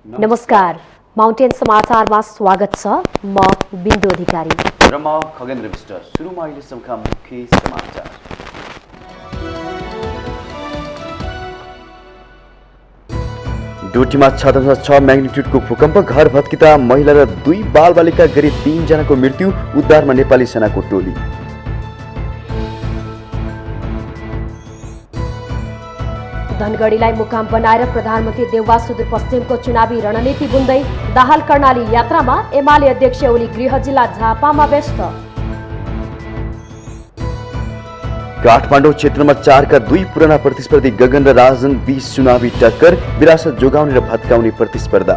नमस्कार, माउन्टेन समाचारमा स्वागत छ। म बिन्दु अधिकारी र म खगेन्द्र विष्ट। सुरुमा अहिलेसम्मका मुख्य समाचार। डोटीमा 6.6 म्याग्निट्युडको भूकम्प, घर भत्किँदा महिला र 2 बालबालिका गरी 3 जनाको मृत्यु, उद्धारमा नेपाली सेनाको टोली। धनगढीलाई मुकाम बनाएर प्रधानमन्त्री देउवा सुदूरपश्चिमको चुनावी रणनीति बुन्दै दाहाल कर्णाली यात्रामा एमाले अध्यक्ष ओली गृह जिल्ला झापामा व्यस्त। काठमाडौँ क्षेत्रमा 4 का 2 पुराना प्रतिस्पर्धी गगन र राजन बीच चुनावी टक्कर, विरासत जोगाउने र भत्काउने प्रतिस्पर्धा।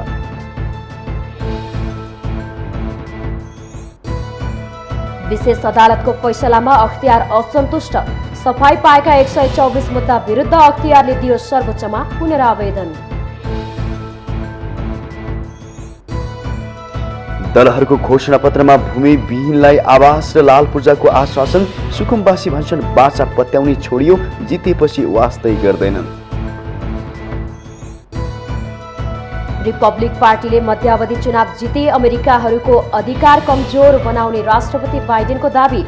विशेष अदालतको फैसलामा अख्तियार असन्तुष्ट, सफाई पाएका 124 मुद्दा विरुद्ध अख्तियारले दियो सर्वोच्चमा पुनरावेदन। दलहरूको घोषणापत्रमा भूमि विहीनलाई आवास र लाल पूर्जाको आश्वासन, सुकुम्बासी भन्छन् बाचा पत्याउनी छोडियो, जितेपछि वास्तै गर्दैनन्। रिपब्लिक पार्टीले मध्यावधि चुनाव जिते अमेरिकाहरूको अधिकार कमजोर बनाउने राष्ट्रपति बाइडेनको दावी,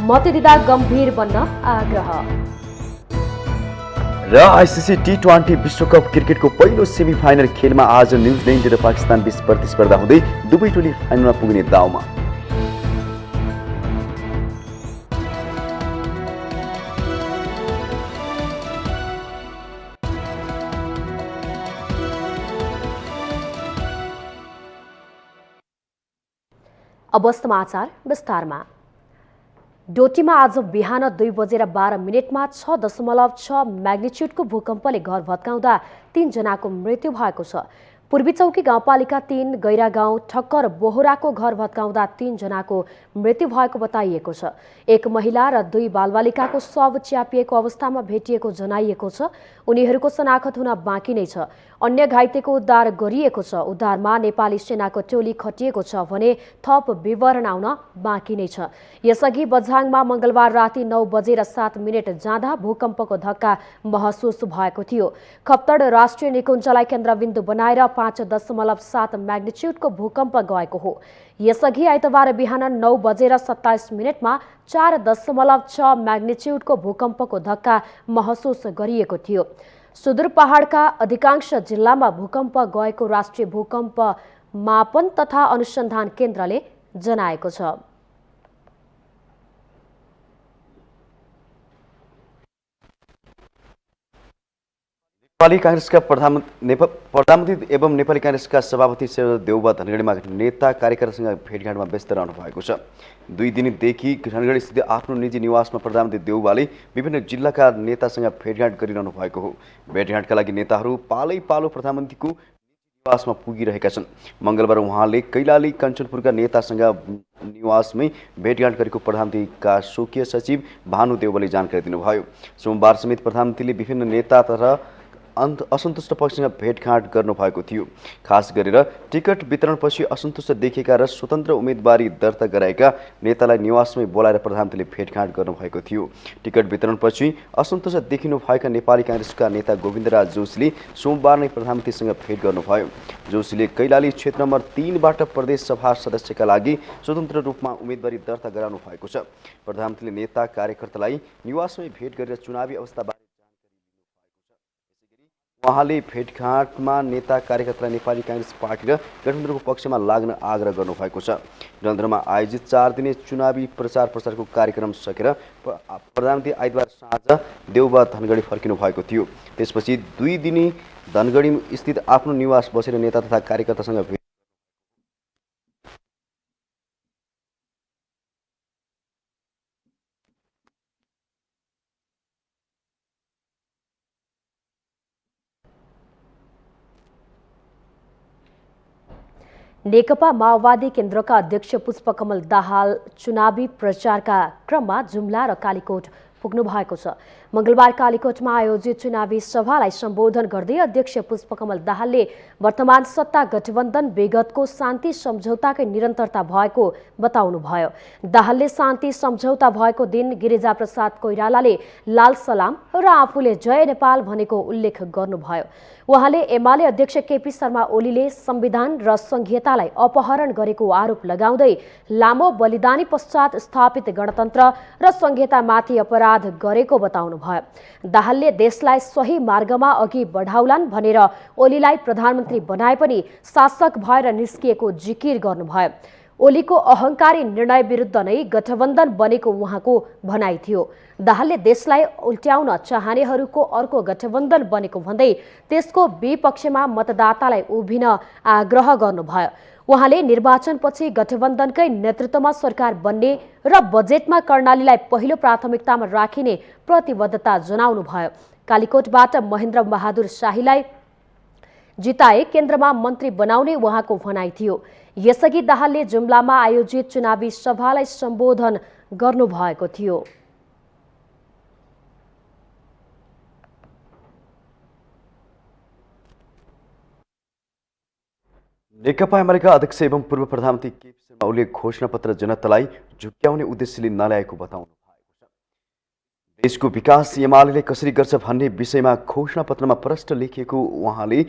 मतदिँदा गम्भीर बन्न आग्रह। र आइसिसी टी20 विश्वकप क्रिकेटको पहिलो सेमिफाइनल खेलमा आज न्युजिल्यान्ड र पाकिस्तान बीच प्रतिस्पर्धा हुँदै दुवै टोली फाइनलमा पुग्ने दाउमा। अब समाचार विस्तारमा। डोटीमा आज बिहान 2:12 6.6 म्याग्निट्युडको भूकम्पले घर भत्काउँदा 3 जनाको मृत्यु भएको छ। पूर्वी चौकी गाउँपालिका 3 गैरा गाउँ ठक्कर बोहराको घर भत्काउँदा 3 जनाको मृत्यु भएको बताइएको छ। एक महिला र 2 बालबालिकाको शव च्यापिएको अवस्थामा भेटिएको जनाइएको छ। उनीहरूको शनाखत हुन बाँकी नै छ। अन्य घाइतेको उद्धार गरिएको छ। उद्धारमा नेपाली सेनाको टोली खटिएको छ भने थप विवरण आउन बाँकी नै छ। यसअघि बझाङमा मंगलबार राति 9:07 जाँदा भूकम्पको धक्का महसुस भएको थियो। खप्तड राष्ट्रिय निकुञ्जलाई केन्द्रबिन्दु बनाएर 5.7 म्याग्निट्युडको भूकम्प गएको हो। यसअघि आइतबार बिहान 9:27 4.6 म्याग्निट्युडको भूकम्पको धक्का महसुस गरिएको थियो। सुदूर पहाडका अधिकांश जिल्लामा भूकम्प गएको राष्ट्रिय भूकम्प मापन तथा अनुसन्धान केन्द्रले जनाएको छ। नेपाली कांग्रेसका प्रधानमन्त्री एवं नेपाली कांग्रेसका सभापति शेरबहादुर देउवा धनगढीमा नेता कार्यकर्तासँग भेटघाटमा व्यस्त रहनु भएको छ। 2 दिनदेखि धनगढी स्थित आफ्नो निजी निवासमा प्रधानमन्त्री देउवाले विभिन्न जिल्लाका नेतासँग भेटघाट गरिरहनु भएको हो। भेटघाटका लागि नेताहरू पालै पालो प्रधानमन्त्रीको निवासमा पुगिरहेका छन्। मंगलबार उहाँले कैलाली कञ्चनपुरका नेतासँग निवासमै भेटघाट गरेको प्रधानमन्त्रीका स्वकीय सचिव भानु देउवाले जानकारी दिनुभयो। सोमबार समेत प्रधानमन्त्रीले विभिन्न नेता तथा असन्तुष्ट पक्षसँग भेटघाट गर्नुभएको थियो। खास गरेर टिकट वितरणपछि असन्तुष्ट देखिएका र स्वतन्त्र उम्मेदवारी दर्ता गराएका नेतालाई निवासमै बोलाएर प्रधानमन्त्रीले भेटघाट गर्नुभएको थियो। टिकट वितरणपछि असन्तुष्ट देखिनु भएका नेपाली कांग्रेसका नेता गोविन्दराज जोशीले सोमबार नै प्रधानमन्त्रीसँग भेट गर्नुभयो। जोशीले कैलाली क्षेत्र नम्बर 3बाट प्रदेश सभा सदस्यका लागि स्वतन्त्र रूपमा उम्मेदवारी दर्ता गराउनु भएको छ। प्रधानमन्त्रीले नेता कार्यकर्तालाई निवासमै भेट गरेर चुनावी अवस्थाबारे उहाँले भेटघाटमा नेता कार्यकर्तालाई नेपाली कांग्रेस पार्टी र गठबन्धनको पक्षमा लाग्न आग्रह गर्नुभएको छ। डलधरमा आयोजित 4 दिने चुनावी प्रचारको कार्यक्रम सकेर प्रधानमन्त्री आइतबार साँझ देउवा धनगढी फर्किनु भएको थियो। त्यसपछि 2 दिने धनगढी स्थित आफ्नो निवास बसेर नेता तथा कार्यकर्तासँग भेट नेकपा माओवादी केन्द्रका अध्यक्ष पुष्पकमल दाहाल चुनावी प्रचारका क्रममा जुम्ला र कालीकोट पुग्नु भएको छ। मंगलबार कालीकोटमा आयोजित चुनावी सभालाई सम्बोधन गर्दै अध्यक्ष पुष्पकमल दाहालले वर्तमान सत्ता गठबन्धन विगतको शान्ति सम्झौताकै निरन्तरता भएको बताउनुभयो। दाहालले शान्ति सम्झौता भएको दिन गिरिजाप्रसाद कोइरालाले लाल सलाम र आफूले जय नेपाल भनेको उल्लेख गर्नुभयो। उहाँले एमाले अध्यक्ष केपी शर्मा ओलीले संविधान र संघीयतालाई अपहरण गरेको आरोप लगाउँदै लामो बलिदानी पश्चात स्थापित गणतन्त्र र संघीयतामाथि अपराध गरेको बताउनुभयो। दाहालले देशलाई सही मार्गमा अघि बढाउलान् भनेर ओलीलाई प्रधानमन्त्री बनाए पनि शासक भएर निस्किएको जिकिर गर्नुभयो। ओलीको अहंकारी निर्णय विरुद्ध नै गठबन्धन बनेको उहाँको भनाइ थियो। दाहालले देशलाई उल्ट्याउन चाहनेहरूको अर्को गठबन्धन बनेको भन्दै त्यसको विपक्षमा मतदातालाई उभिन आग्रह गर्नुभयो। उहाँले निर्वाचनपछि गठबन्धनकै नेतृत्वमा सरकार बन्ने र बजेटमा कर्णालीलाई पहिलो प्राथमिकतामा राखिने प्रतिबद्धता जनाउनुभयो। कालीकोटबाट महेन्द्र बहादुर शाहीलाई जिताए केन्द्रमा मन्त्री बनाउने उहाँको भनाइ थियो। यसअघि दाहालले जुम्लामा आयोजित चुनावी सभालाई सम्बोधन गर्नुभएको थियो। नेकपा एमालेका अध्यक्ष एवं पूर्व प्रधानमन्त्री केपी शर्मा ओलीले घोषणापत्र जनतालाई झुक्क्याउने उद्देश्यले नल्याएको बताउनु भएको छ। देशको विकास एमाले कसरी गर्छ भन्ने विषयमा घोषणापत्रमा प्रष्ट लेखिएको उहाँले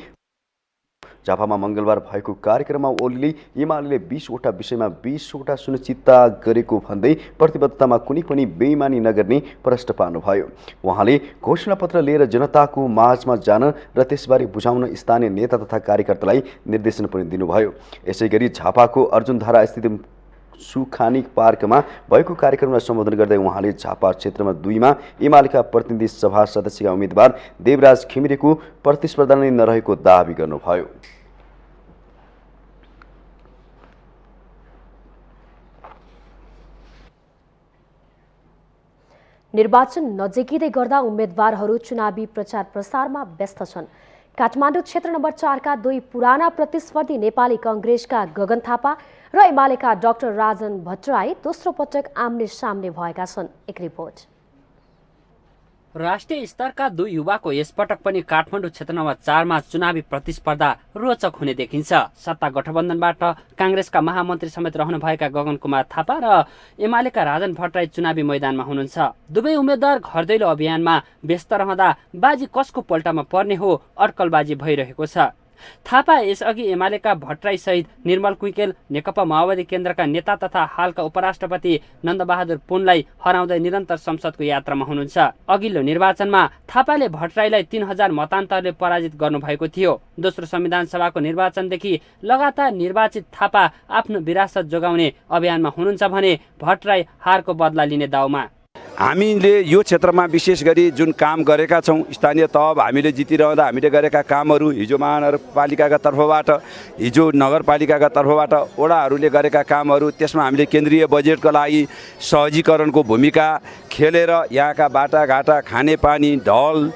झापामा मंगलबार भएको कार्यक्रममा ओलीले एमाले 20वटा विषयमा 20वटा सुनिश्चितता गरेको भन्दै प्रतिबद्धतामा कुनै पनि बेइमानी नगर्ने प्रश्न पार्नुभयो। उहाँले घोषणापत्र लिएर जनताको माझमा जान र त्यसबारे बुझाउन स्थानीय नेता तथा कार्यकर्तालाई निर्देशन पनि दिनुभयो। यसैगरी झापाको अर्जुनधारा स्थित सुखानी पार्कमा भएको कार्यक्रमलाई सम्बोधन गर्दै उहाँले झापा क्षेत्रमा 2मा एमालेका प्रतिनिधि सभा सदस्यका उम्मेद्वार देवराज घिमिरेको प्रतिस्पर्धा नै नरहेको दावी गर्नुभयो। निर्वाचन नजिकै गर्दा उम्मेद्वारहरू चुनावी प्रचार प्रसारमा व्यस्त छन्। काठमाडौँ क्षेत्र नम्बर 4 का 2 पुराना प्रतिस्पर्धी नेपाली कांग्रेसका गगन थापा र एमालेका डाक्टर राजन भट्टराई दोस्रो पटक आम्ने सामने भएका छन्। एक रिपोर्ट। राष्ट्रिय स्तरका 2 युवाको यसपटक पनि काठमाडौँ क्षेत्र नम्बर 4 मा चुनावी प्रतिस्पर्धा रोचक हुने देखिन्छ। सत्ता गठबन्धनबाट कांग्रेसका महामन्त्री समेत रहनुभएका गगन कुमार थापा र एमालेका राजन भट्टराई चुनावी मैदानमा हुनुहुन्छ। दुवै उम्मेद्वार घर दैलो अभियानमा व्यस्त रहँदा बाजी कसको पल्टामा पर्ने हो अड्कलबाजी भइरहेको छ। थापा यसअघि एमालेका भट्टराई सहित निर्मल कुइकेल नेकपा माओवादी केन्द्रका नेता तथा हालका उपराष्ट्रपति नन्दबहादुर पुनलाई हराउँदै निरन्तर संसदको यात्रामा हुनुहुन्छ। अघिल्लो निर्वाचनमा थापाले भट्टराईलाई 3000 मतान्तरले पराजित गर्नुभएको थियो। दोस्रो संविधान सभाको निर्वाचनदेखि लगातार निर्वाचित थापा आफ्नो विरासत जोगाउने अभियानमा हुनुहुन्छ भने भट्टराई हारको बदला लिने दाउमा। हामीले यो क्षेत्रमा विशेष गरी जुन काम गरेका छौँ, स्थानीय तह हामीले जितिरहँदा हामीले गरेका कामहरू, हिजो महानगरपालिकाका तर्फबाट, हिजो नगरपालिकाका तर्फबाट वडाहरूले गरेका कामहरू, त्यसमा हामीले केन्द्रीय बजेटको लागि सहजीकरणको भूमिका खेलेर यहाँका बाटाघाटा, खानेपानी, ढल,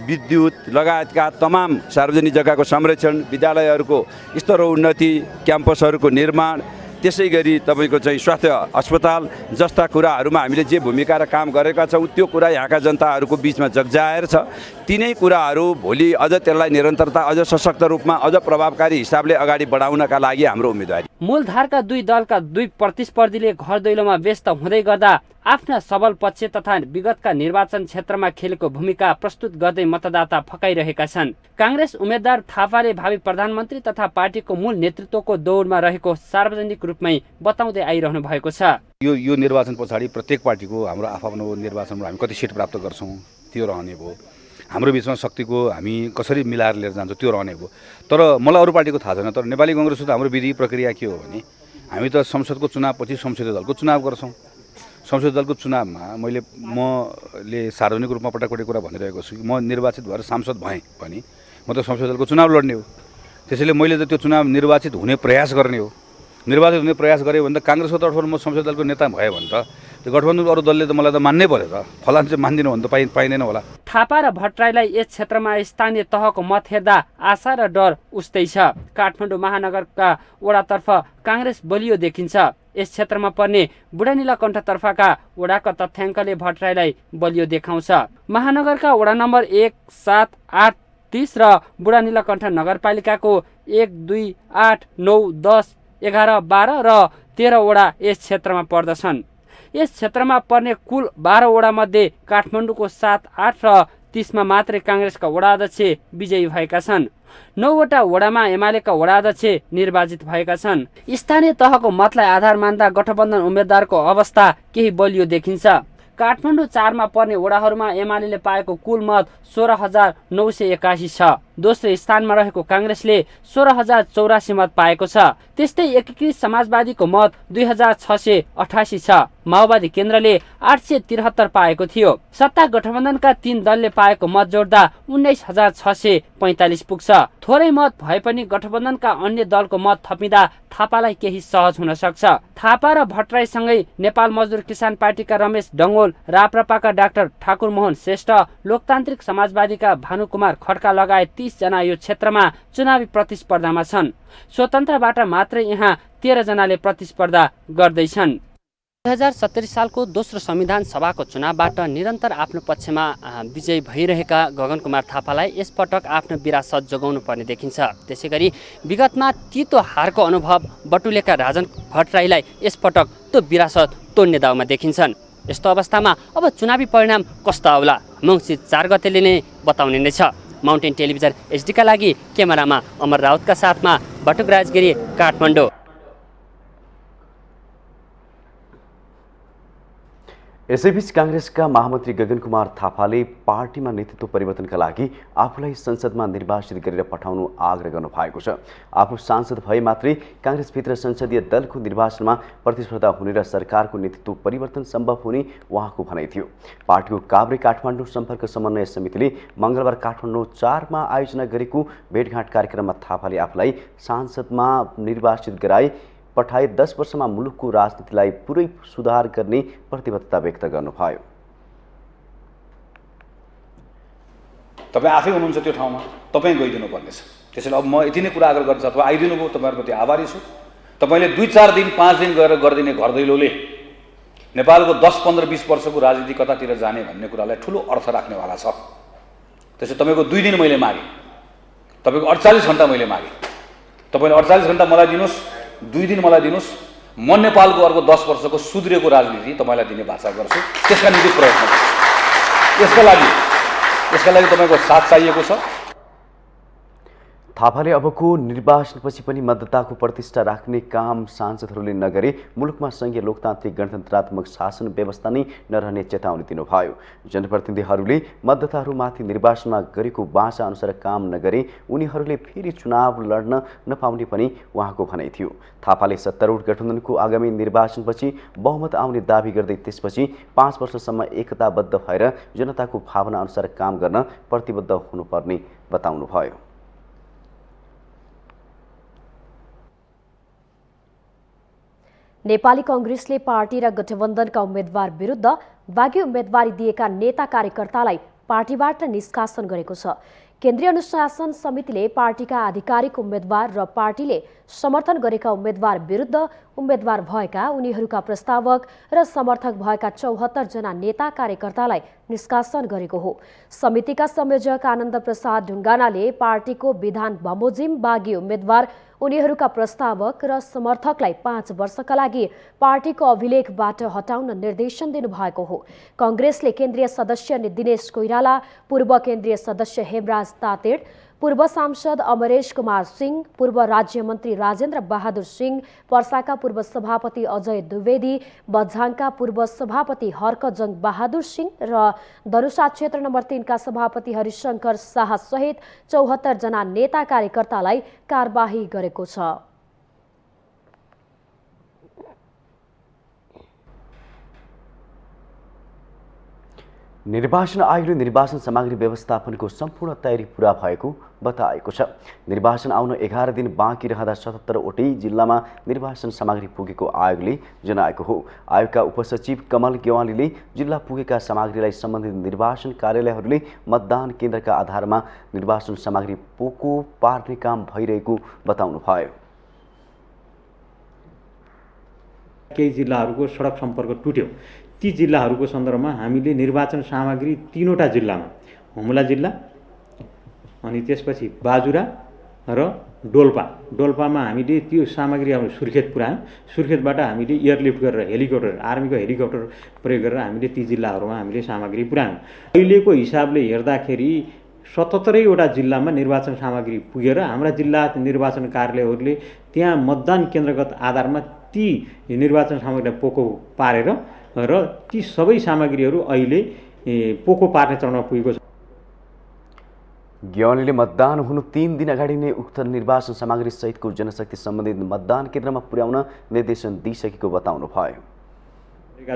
विद्युत लगायतका तमाम सार्वजनिक जग्गाको संरक्षण, विद्यालयहरूको स्तर उन्नति, क्याम्पसहरूको निर्माण, त्यसै गरी तपाईँको चाहिँ स्वास्थ्य अस्पताल जस्ता कुराहरूमा हामीले जे भूमिका र काम गरेका छौँ त्यो कुरा यहाँका जनताहरूको बिचमा जगजाहेर छ। तिनै कुराहरू भोलि अझ त्यसलाई निरन्तरता, अझ सशक्त रूपमा, अझ प्रभावकारी हिसाबले अगाडि बढाउनका लागि हाम्रो उम्मेदवारी। मूलधारका 2 दलका 2 प्रतिस्पर्धीले घर दैलोमा व्यस्त हुँदै गर्दा आफ्ना सबल पक्ष तथा विगतका निर्वाचन क्षेत्रमा खेलेको भूमिका प्रस्तुत गर्दै मतदाता फकाइरहेका छन्। कांग्रेस उम्मेद्वार थापाले भावी प्रधानमन्त्री तथा पार्टीको मूल नेतृत्वको दौडमा रहेको सार्वजनिक रूपमै बताउँदै आइरहनु भएको छ। यो निर्वाचन पछाडि प्रत्येक पार्टीको हाम्रो आफ्नो निर्वाचनमा हामी कति सिट प्राप्त गर्छौँ त्यो रहने भयो। हाम्रो बिचमा शक्तिको हामी कसरी मिलाएर लिएर जान्छौँ त्यो रहने भयो। तर मलाई अरू पार्टीको थाहा छैन। तर नेपाली कांग्रेसको त हाम्रो विधि प्रक्रिया के हो भने हामी त संसदको चुनावपछि संसदीय दलको चुनाव गर्छौँ। संसदीय दलको चुनावमा मैले सार्वजनिक रूपमा पटक कुरा भनिरहेको छु कि म निर्वाचित भएर सांसद भएँ भने म त संसदीय दलको चुनाव लड्ने हो। त्यसैले मैले त त्यो चुनाव निर्वाचित हुने प्रयास गर्ने हो। निर्वाचित हुने प्रयास गरेँ भने त कांग्रेसको तर्फबाट म संसदीय दलको नेता भएँ भने त त्यो गठबन्धनको अरू दलले त मलाई त मान्नै पर्यो त। फलान चाहिँ मान्दिनँ भने त पाइँदैन होला। थापा र भट्टराईलाई यस क्षेत्रमा स्थानीय तहको मत हेर्दा आशा र डर उस्तै छ। काठमाडौँ महानगरका वडातर्फ कांग्रेस बलियो देखिन्छ। यस क्षेत्रमा पर्ने बुढा नीलकण्ठतर्फका वडाका तथ्याङ्कले भट्टराईलाई बलियो देखाउँछ। महानगरका वडा नम्बर 1, 7, 8, 30 र बुढा नीलकण्ठ नगरपालिकाको 1, 2, 8, 9, 10, 11, 12 र 13 वडा यस क्षेत्रमा पर्दछन्। यस क्षेत्रमा पर्ने कुल 12 वडामध्ये काठमाडौँको 7, 8 र 30 मा मात्रै काङ्ग्रेसका वडा अध्यक्ष विजयी भएका छन्। 9 वटा वडामा एमालेका वडा अध्यक्ष निर्वाचित भएका छन्। स्थानीय तहको मतलाई आधार मान्दा गठबन्धन उम्मेद्वारको अवस्था केही बलियो देखिन्छ। काठमाडौँ 4 मा पर्ने वडाहरूमा एमाले पाएको कुल मत 16,981 छ। दोस्रो स्थानमा रहेको काङ्ग्रेसले 16,084 मत पाएको छ। त्यस्तै एकीकृत समाजवादीको मत 2,688 छ। माओवादी केन्द्रले 873 पाएको थियो। सत्ता गठबन्धनका 3 दलले पाएको मत जोड्दा 19,645 पुग्छ। थोरै मत भए पनि गठबन्धनका अन्य दलको मत थपिँदा थापालाई केही सहज हुन सक्छ। थापा र भट्टराईसँगै नेपाल मजदुर किसान पार्टीका रमेश डङ्गोल, राप्रपाका डाक्टर ठाकुर मोहन श्रेष्ठ, लोकतान्त्रिक समाजवादीका भानुकुमार खड्का लगायत 30 जना यो क्षेत्रमा चुनावी प्रतिस्पर्धामा छन्। स्वतन्त्रबाट मात्रै यहाँ 13 जनाले प्रतिस्पर्धा गर्दैछन्। 2070 सालको दोस्रो संविधान सभाको चुनावबाट निरन्तर आफ्नो पक्षमा विजयी भइरहेका गगन कुमार थापालाई यसपटक आफ्नो विरासत जोगाउनु पर्ने देखिन्छ। त्यसैगरी विगतमा तितो हारको अनुभव बटुलेका राजन भट्टराईलाई यसपटक त्यो विरासत तोड्ने दाउमा देखिन्छन्। यस्तो अवस्थामा अब चुनावी परिणाम कस्तो आउला मङ्सिर 4 गतेले नै बताउने नै छ। माउन्टेन टेलिभिजन एचडीका लागि क्यामेरामा अमर राउतका साथमा बटुक राजगिरी, काठमाडौँ। यसैबीच काङ्ग्रेसका महामन्त्री गगन कुमार थापाले पार्टीमा नेतृत्व परिवर्तनका लागि आफूलाई संसदमा निर्वाचित गरेर पठाउनु आग्रह गर्नु भएको छ। आफू सांसद भए मात्रै काङ्ग्रेसभित्र संसदीय दलको निर्वाचनमा प्रतिस्पर्धा हुने र सरकारको नेतृत्व परिवर्तन सम्भव हुने उहाँको भनाइ थियो। पार्टीको काभ्रे काठमाडौँ सम्पर्क समन्वय समितिले मङ्गलबार काठमाडौँ 4 मा आयोजना गरेको भेटघाट कार्यक्रममा थापाले आफूलाई सांसदमा निर्वाचित गराए पठाए 10 वर्षमा मुलुकको राजनीतिलाई पुरै सुधार गर्ने प्रतिबद्धता व्यक्त गर्नुभयो। तपाईँ आफै हुनुहुन्छ त्यो ठाउँमा, तपाईँ गइदिनु पर्नेछ। त्यसैले अब म यति नै कुरा आग्रह गर्छु, तपाईँ आइदिनु भयो, तपाईँहरूप्रति आभारी छु। तपाईँले 2-4 दिन 5 दिन गरेर गरिदिने घर दैलोले नेपालको 10, 15, 20 वर्षको राजनीति कतातिर जाने भन्ने कुरालाई ठुलो अर्थ राख्नेवाला छ। त्यसैले तपाईँको 2 दिन मैले मागेँ, तपाईँको 48 घण्टा मैले मागेँ। तपाईँले 48 घण्टा मलाई दिनुहोस्, 2 दिन मलाई दिनुहोस्। म नेपालको अर्को 10 वर्षको सुध्रिएको राजनीति तपाईँलाई दिने भाषा गर्छु। त्यसका निम्ति प्रयत्न गर्छु। यसका लागि तपाईँको साथ चाहिएको छ। थापाले अबको निर्वाचनपछि पनि मतदाताको प्रतिष्ठा राख्ने काम सांसदहरूले नगरे मुलुकमा सङ्घीय लोकतान्त्रिक गणतन्त्रात्मक शासन व्यवस्था नै नरहने चेतावनी दिनुभयो। जनप्रतिनिधिहरूले मतदाताहरूमाथि निर्वाचनमा गरेको वाचा अनुसार काम नगरे उनीहरूले फेरि चुनाव लड्न नपाउने पनि उहाँको भनाइ थियो। थापाले सत्तारूढ गठबन्धनको आगामी निर्वाचनपछि बहुमत आउने दावी गर्दै त्यसपछि 5 वर्षसम्म एकताबद्ध भएर जनताको भावना अनुसार काम गर्न प्रतिबद्ध हुनुपर्ने बताउनुभयो। नेपाली कांग्रेसले पार्टी र गठबन्धनका उम्मेद्वार विरुद्ध बाँकी उम्मेदवारी दिएका नेता कार्यकर्तालाई पार्टीबाट निष्कासन गरेको छ। केन्द्रीय अनुशासन समितिले पार्टीका आधिकारिक उम्मेद्वार र पार्टीले समर्थन गरेका उम्मेद्वार विरुद्ध उम्मेद्वार भएका उनीहरूका प्रस्तावक र समर्थक भएका 74 जना नेता कार्यकर्तालाई निष्कासन गरेको हो। समितिका संयोजक आनन्द प्रसाद ढुङ्गानाले पार्टीको विधान बमोजिम बागी उम्मेद्वार उनीहरूका प्रस्तावक र समर्थकलाई 5 वर्षका लागि पार्टीको अभिलेखबाट हटाउन निर्देशन दिनुभएको हो। कांग्रेसले केन्द्रीय सदस्य दिनेश कोइराला, पूर्व केन्द्रीय सदस्य हेमराज तातेड, पूर्व सांसद अमरेश कुमार सिंह, पूर्व राज्य मन्त्री राजेन्द्र बहादुर सिंह, पर्साका पूर्व सभापति अजय द्विवेदी, बझाङका पूर्व सभापति हर्कजङ बहादुर सिंह र धनुषा क्षेत्र नम्बर 3 का सभापति हरिशंकर शाह सहित 74 जना नेता कार्यकर्तालाई कारबाही गरेको छ। निर्वाचन आयोगले निर्वाचन सामग्री व्यवस्थापनको सम्पूर्ण तयारी पूरा भएको बताएको छ। निर्वाचन आउन 11 दिन बाँकी रहँदा 77 वटै जिल्लामा निर्वाचन सामग्री पुगेको आयोगले जनाएको हो। आयोगका उपसचिव कमल गेवालीले जिल्ला पुगेका सामग्रीलाई सम्बन्धित निर्वाचन कार्यालयहरूले मतदान केन्द्रका आधारमा निर्वाचन सामग्री पोको पार्ने काम भइरहेको बताउनुभयो। केही जिल्लाहरूको सडक सम्पर्क टुट्यो। ती जिल्लाहरूको सन्दर्भमा हामीले निर्वाचन सामग्री 3वटा जिल्लामा, हुम्ला जिल्ला, अनि त्यसपछि बाजुरा र डोल्पामा हामीले त्यो सामग्री अब सुर्खेत पुऱ्यायौँ। सुर्खेतबाट हामीले एयरलिफ्ट गरेर हेलिकप्टर, आर्मीको हेलिकप्टर प्रयोग गरेर हामीले ती जिल्लाहरूमा हामीले सामग्री पुऱ्यायौँ। अहिलेको हिसाबले हेर्दाखेरि 77वटा जिल्लामा निर्वाचन सामग्री पुगेर हाम्रा जिल्ला निर्वाचन कार्यालयहरूले त्यहाँ मतदान केन्द्रगत आधारमा ती निर्वाचन सामग्रीलाई पोको पारेर र ती सबै सामग्रीहरू अहिले पोको पार्ने चरणमा पुगेको छ। ज्ञानीले मतदान हुनु 3 दिन अगाडि नै उक्त निर्वाचन सामग्री सहितको जनशक्ति सम्बन्धित मतदान केन्द्रमा पुर्याउन निर्देशन दिइसकेको बताउनु भयो।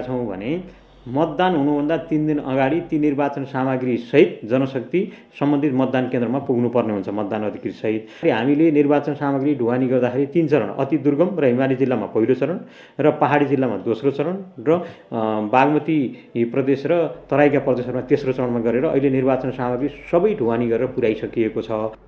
छौँ भने मतदान हुनुभन्दा 3 दिन अगाडि ती निर्वाचन सामग्री सहित जनशक्ति सम्बन्धित मतदान केन्द्रमा पुग्नुपर्ने हुन्छ मतदान अधिकृत सहित। हामीले निर्वाचन सामग्री ढुवानी गर्दाखेरि 3 चरण, अति दुर्गम र हिमाली जिल्लामा पहिलो चरण र पहाडी जिल्लामा दोस्रो चरण र बागमती प्रदेश र तराईका प्रदेशहरूमा तेस्रो चरणमा गरेर अहिले निर्वाचन सामग्री सबै ढुवानी गरेर पुर्याइसकिएको छ।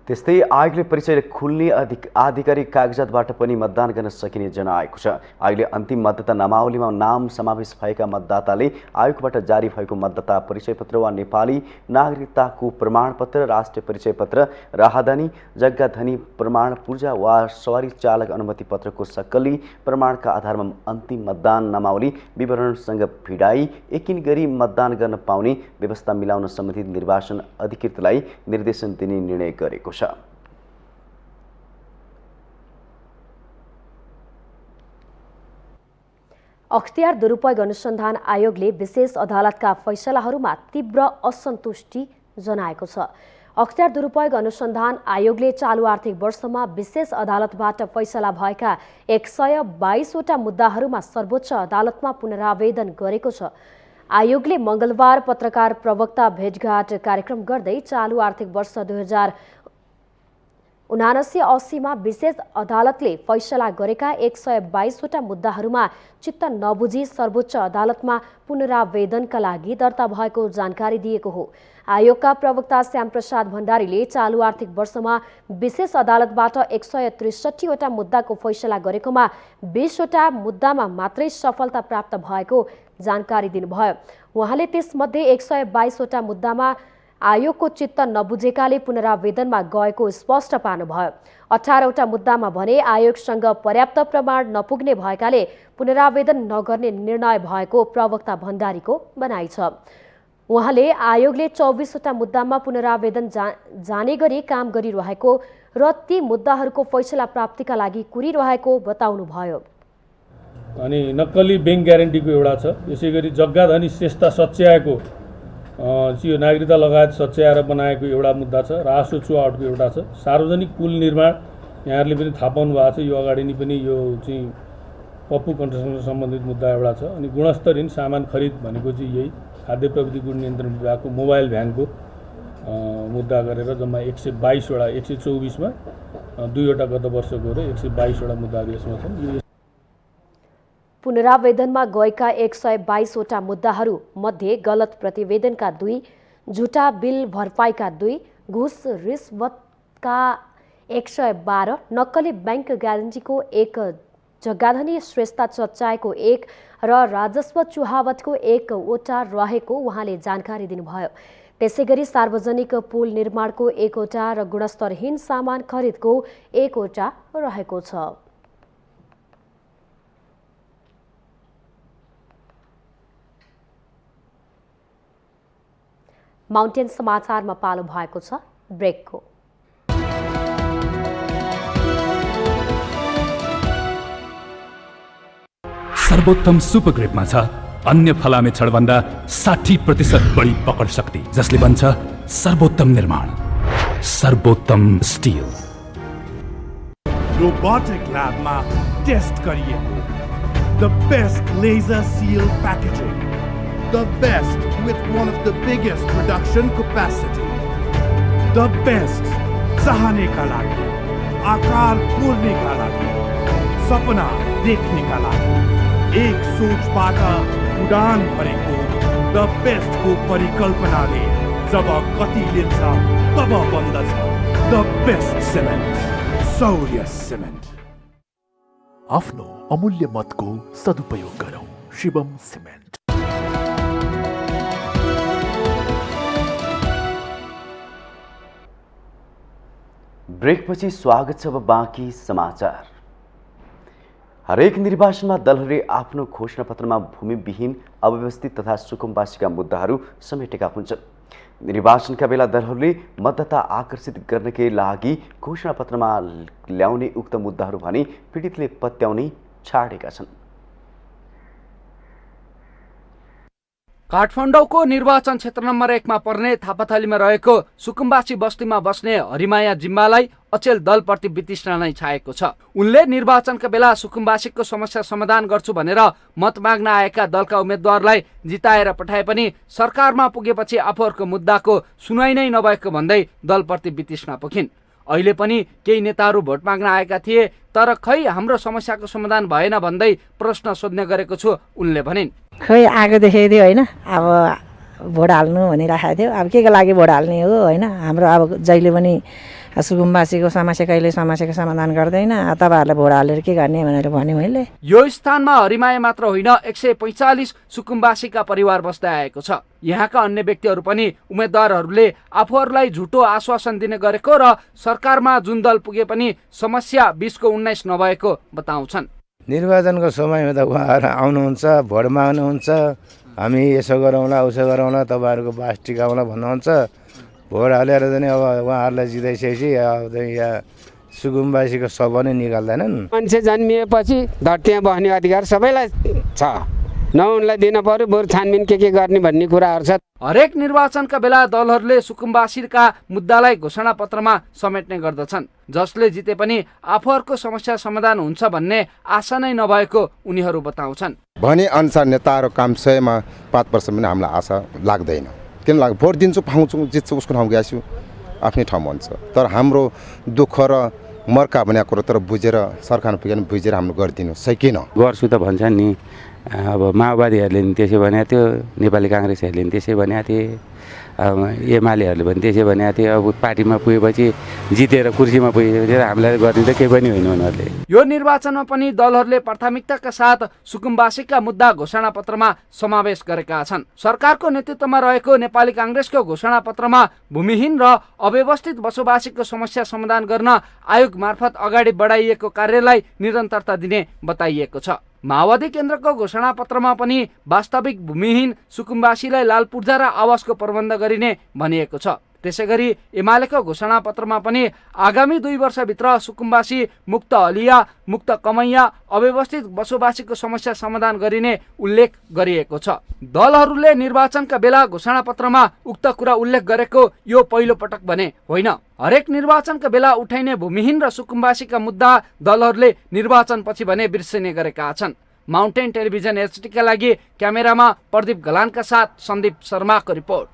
त्यस्तै आयोगले परिचय खुल्ने आधिकारिक कागजातबाट पनि मतदान गर्न सकिने जनाएको छ। आयोगले अन्तिम मतदाता नामावलीमा नाम समावेश भएका मतदाताले आयोगबाट जारी भएको मतदाता परिचय पत्र वा नेपाली नागरिकताको प्रमाणपत्र, राष्ट्रिय परिचय पत्र, राहदानी, जग्गाधनी प्रमाण, पूर्जा वा सवारी चालक अनुमति पत्रको सक्कली प्रमाणका आधारमा अन्तिम मतदान नामावली विवरणसँग भिडाई एकिन गरी मतदान गर्न पाउने व्यवस्था मिलाउन सम्बन्धित निर्वाचन अधिकृतलाई निर्देशन दिने निर्णय गरेको छ। अख्तियार दुरुपयोग अनुसन्धान आयोगले विशेष अदालतका फैसलाहरूमा तीव्र असन्तुष्टि जनाएको छ। अख्तियार दुरुपयोग अनुसन्धान आयोगले चालु आर्थिक वर्षमा विशेष अदालतबाट फैसला भएका 122वटा मुद्दाहरूमा सर्वोच्च अदालतमा पुनरावेदन गरेको छ। आयोगले मंगलबार पत्रकार प्रवक्ता भेटघाट कार्यक्रम गर्दै चालु आर्थिक वर्ष 1979-80मा विशेष अदालतले फैसला गरेका 122वटा मुद्दाहरूमा चित्त नबुझी सर्वोच्च अदालतमा पुनरावेदनका लागि दर्ता भएको जानकारी दिएको हो। आयोगका प्रवक्ता श्यामप्रसाद भण्डारीले चालु आर्थिक वर्षमा विशेष अदालतबाट 163वटा मुद्दाको फैसला गरेकोमा 20वटा मुद्दामा मात्रै सफलता प्राप्त भएको जानकारी दिनुभयो। उहाँले त्यसमध्ये 122वटा मुद्दामा आयोगको चित्त नबुझेकाले पुनरावेदनमा गएको स्पष्ट पार्नुभयो। 18वटा मुद्दामा भने आयोगसँग पर्याप्त प्रमाण नपुग्ने भएकाले पुनरावेदन नगर्ने निर्णय भएको प्रवक्ता भण्डारीको भनाइ छ। उहाँले आयोगले 24वटा मुद्दामा पुनरावेदन जाने गरी काम गरिरहेको र ती मुद्दाहरूको फैसला प्राप्तिका लागि कुरिरहेको बताउनुभयो। अनि नक्कली बैंक ग्यारेन्टीको एउटा छ, यसैगरी जग्गाधनी श्रेष्ठ सच्याएको यो नागरिकता लगायत सच्याएर बनाएको एउटा मुद्दा छ, रासो चुहावटको एउटा छ, सार्वजनिक पुल निर्माण यहाँहरूले पनि थाहा पाउनु भएको छ, यो अगाडि नै पनि यो चाहिँ पप्पू कन्स्ट्रक्सनसँग सम्बन्धित मुद्दा एउटा छ। अनि गुणस्तरहीन सामान खरिद भनेको चाहिँ यही खाद्य प्रविधि गुण नियन्त्रण विभागको मोबाइल भ्यानको मुद्दा गरेर जम्मा 122वटा 124मा 2वटा गत वर्षको र 122वटा मुद्दाहरू यसमा छन्। पुनरावेदनमा गएका 122वटा मुद्दाहरू मध्ये गलत प्रतिवेदनका 2, झुटा बिल भरपाईका 2, घुस रिश्वतका 112, नक्कली बैंक ग्यारेन्टीको 1, जग्गाधनी श्रेष्ठ चच्चाएको 1 र राजस्व चुहावटको 1वटा रहेको उहाँले जानकारी दिनुभयो। त्यसैगरी सार्वजनिक पुल निर्माणको 1वटा र गुणस्तरहीन सामान खरिदको 1वटा रहेको छ। माउन्टेन समाचारमा पालो भएको छ ब्रेकको। सर्वोत्तम सुपर ग्रिपमा छ अन्य फलामे छडभन्दा 60% बढी पकड शक्ति, जसले बन्छ सर्वोत्तम निर्माण, सर्वोत्तम स्टिल। रोबोटिक ल्याबमा टेस्ट गरिएको the best laser seal packaging, the best with one of the biggest production capacity, the best चाहने का लागि, आकार कोर्ने का लागि, सपना देख्ने का लागि, एक सोचबाट उडान भरेको द बेस्ट को परिकल्पनाले जब गति लिन्छ तब बन्दछ द बेस्ट सिमेन्ट, सौर्य सिमेन्ट। आफ्नो अमूल्य मतको सदुपयोग गरौँ। शिवम सिमेन्ट। ब्रेकपछि स्वागत छ। अब बाँकी समाचार। हरेक निर्वाचनमा दलहरूले आफ्नो घोषणापत्रमा भूमिविहीन, अव्यवस्थित तथा सुकुम्बासीका मुद्दाहरू समेटेका हुन्छन्। निर्वाचनका बेला दलहरूले मतदाता आकर्षित गर्नकै लागि घोषणापत्रमा ल्याउने उक्त मुद्दाहरू भने पीडितले पत्याउनै छाडेका छन्। काठमाडौँको निर्वाचन क्षेत्र नम्बर 1 मा पर्ने थापाथलीमा रहेको सुकुम्बासी बस्तीमा बस्ने हरिमाया जिम्बालाई अचेल दलप्रति वितृष्णा नै छाएको छ। उनले निर्वाचनका बेला सुकुम्बासीको समस्या समाधान गर्छु भनेर मत माग्न आएका दलका उम्मेद्वारलाई जिताएर पठाए पनि सरकारमा पुगेपछि आफूहरूको मुद्दाको सुनाइ नै नभएको भन्दै दलप्रति वितृष्णा पोखिन्। अहिले पनि केही नेताहरू भोट माग्न आएका थिए, तर खै हाम्रो समस्याको समाधान भएन भन्दै प्रश्न सोध्ने गरेको छु उनले भनिन्। खै आगो देखेको थियो होइन, अब भोट हाल्नु भनिराखेको थियो। अब के को लागि भोट हाल्ने हो होइन, हाम्रो अब जहिले पनि सुकुम्बासीको समस्या कहिले समस्याको समाधान गर्दैन, तपाईँहरूले भोट हालेर के गर्ने भनेर भने मैले। यो स्थानमा हरिमाया मात्र होइन 145 सुकुम्बासीका परिवार बस्दै आएको छ। यहाँका अन्य व्यक्तिहरू पनि उम्मेद्वारहरूले आफूहरूलाई झुटो आश्वासन दिने गरेको र सरकारमा जुन दल पुगे पनि समस्या 20को 19 नभएको बताउँछन्। निर्वाचनको समयमा त उहाँहरू आउनुहुन्छ, भोट माग्नुहुन्छ, हामी यसो गरौँला उसो गरौँला, तपाईँहरूको बास टिकाउँला भन्नुहुन्छ। भोट हालेर चाहिँ अब उहाँहरूलाई जिताइसकेपछि अब यहाँ सुकुम्बासीको सब नै निकाल्दैनन्। मान्छे जन्मिएपछि धरतीमा बस्ने अधिकार सबैलाई छ, न उनलाई दिन पर्यो, बरु छानबिन के गर्ने भन्ने कुराहरू छ। हरेक निर्वाचनका बेला दलहरूले सुकुम्बासीका मुद्दालाई घोषणापत्रमा समेट्ने गर्दछन्, जसले जिते पनि आफूहरूको समस्या समाधान हुन्छ भन्ने आशा नै नभएको उनीहरू बताउँछन्। भने अनुसार नेताहरू काम 100मा 5% पनि हामीलाई आशा लाग्दैन। किन लाग्छ, भोट दिन्छु पाउँछु जित्छु उसको ठाउँ गएछु आफ्नै ठाउँमा हुन्छ। तर हाम्रो दुःख र मर्का भनेको कुरो तर बुझेर सरकार पुगेन, बुझेर हाम्रो गरिदिनु सकेन। गर्छु त भन्छ नि, अब माओवादीहरूले नि त्यसै भनेको थियो, नेपाली काङ्ग्रेसहरूले नि त्यसै भनेको थिए, एमालेहरूले पनि त्यसै भनेको थियो। अब पार्टीमा पुगेपछि जितेर कुर्सीमा पुगेपछि हामीलाई गर्ने त केही पनि होइन उनीहरूले। यो निर्वाचनमा पनि दलहरूले प्राथमिकताका साथ सुकुम्बासीका मुद्दा घोषणापत्रमा समावेश गरेका छन्। सरकारको नेतृत्वमा रहेको नेपाली काङ्ग्रेसको घोषणापत्रमा भूमिहीन र अव्यवस्थित बसोबासीको समस्या समाधान गर्न आयोग मार्फत अगाडि बढाइएको कार्यलाई निरन्तरता दिने बताइएको छ। माओवादी केन्द्रको घोषणापत्रमा पनि वास्तविक भूमिहीन सुकुम्बासीलाई लाल पूर्जा र आवासको प्रबन्ध गरिने भनिएको छ। त्यसैगरी एमालेको घोषणापत्रमा पनि आगामी 2 वर्षभित्र सुकुम्बासी मुक्त हलिया, मुक्त कमैया, अव्यवस्थित बसोबासीको समस्या समाधान गरिने उल्लेख गरिएको छ। दलहरूले निर्वाचनका बेला घोषणापत्रमा उक्त कुरा उल्लेख गरेको यो पहिलो पटक भने होइन। हरेक निर्वाचनका बेला उठाइने भूमिहीन र सुकुम्बासीका मुद्दा दलहरूले निर्वाचनपछि भने बिर्सिने गरेका छन्। माउन्टेन टेलिभिजन एचडीका लागि क्यामेरामा प्रदीप गलानका साथ सन्दीप शर्माको रिपोर्ट।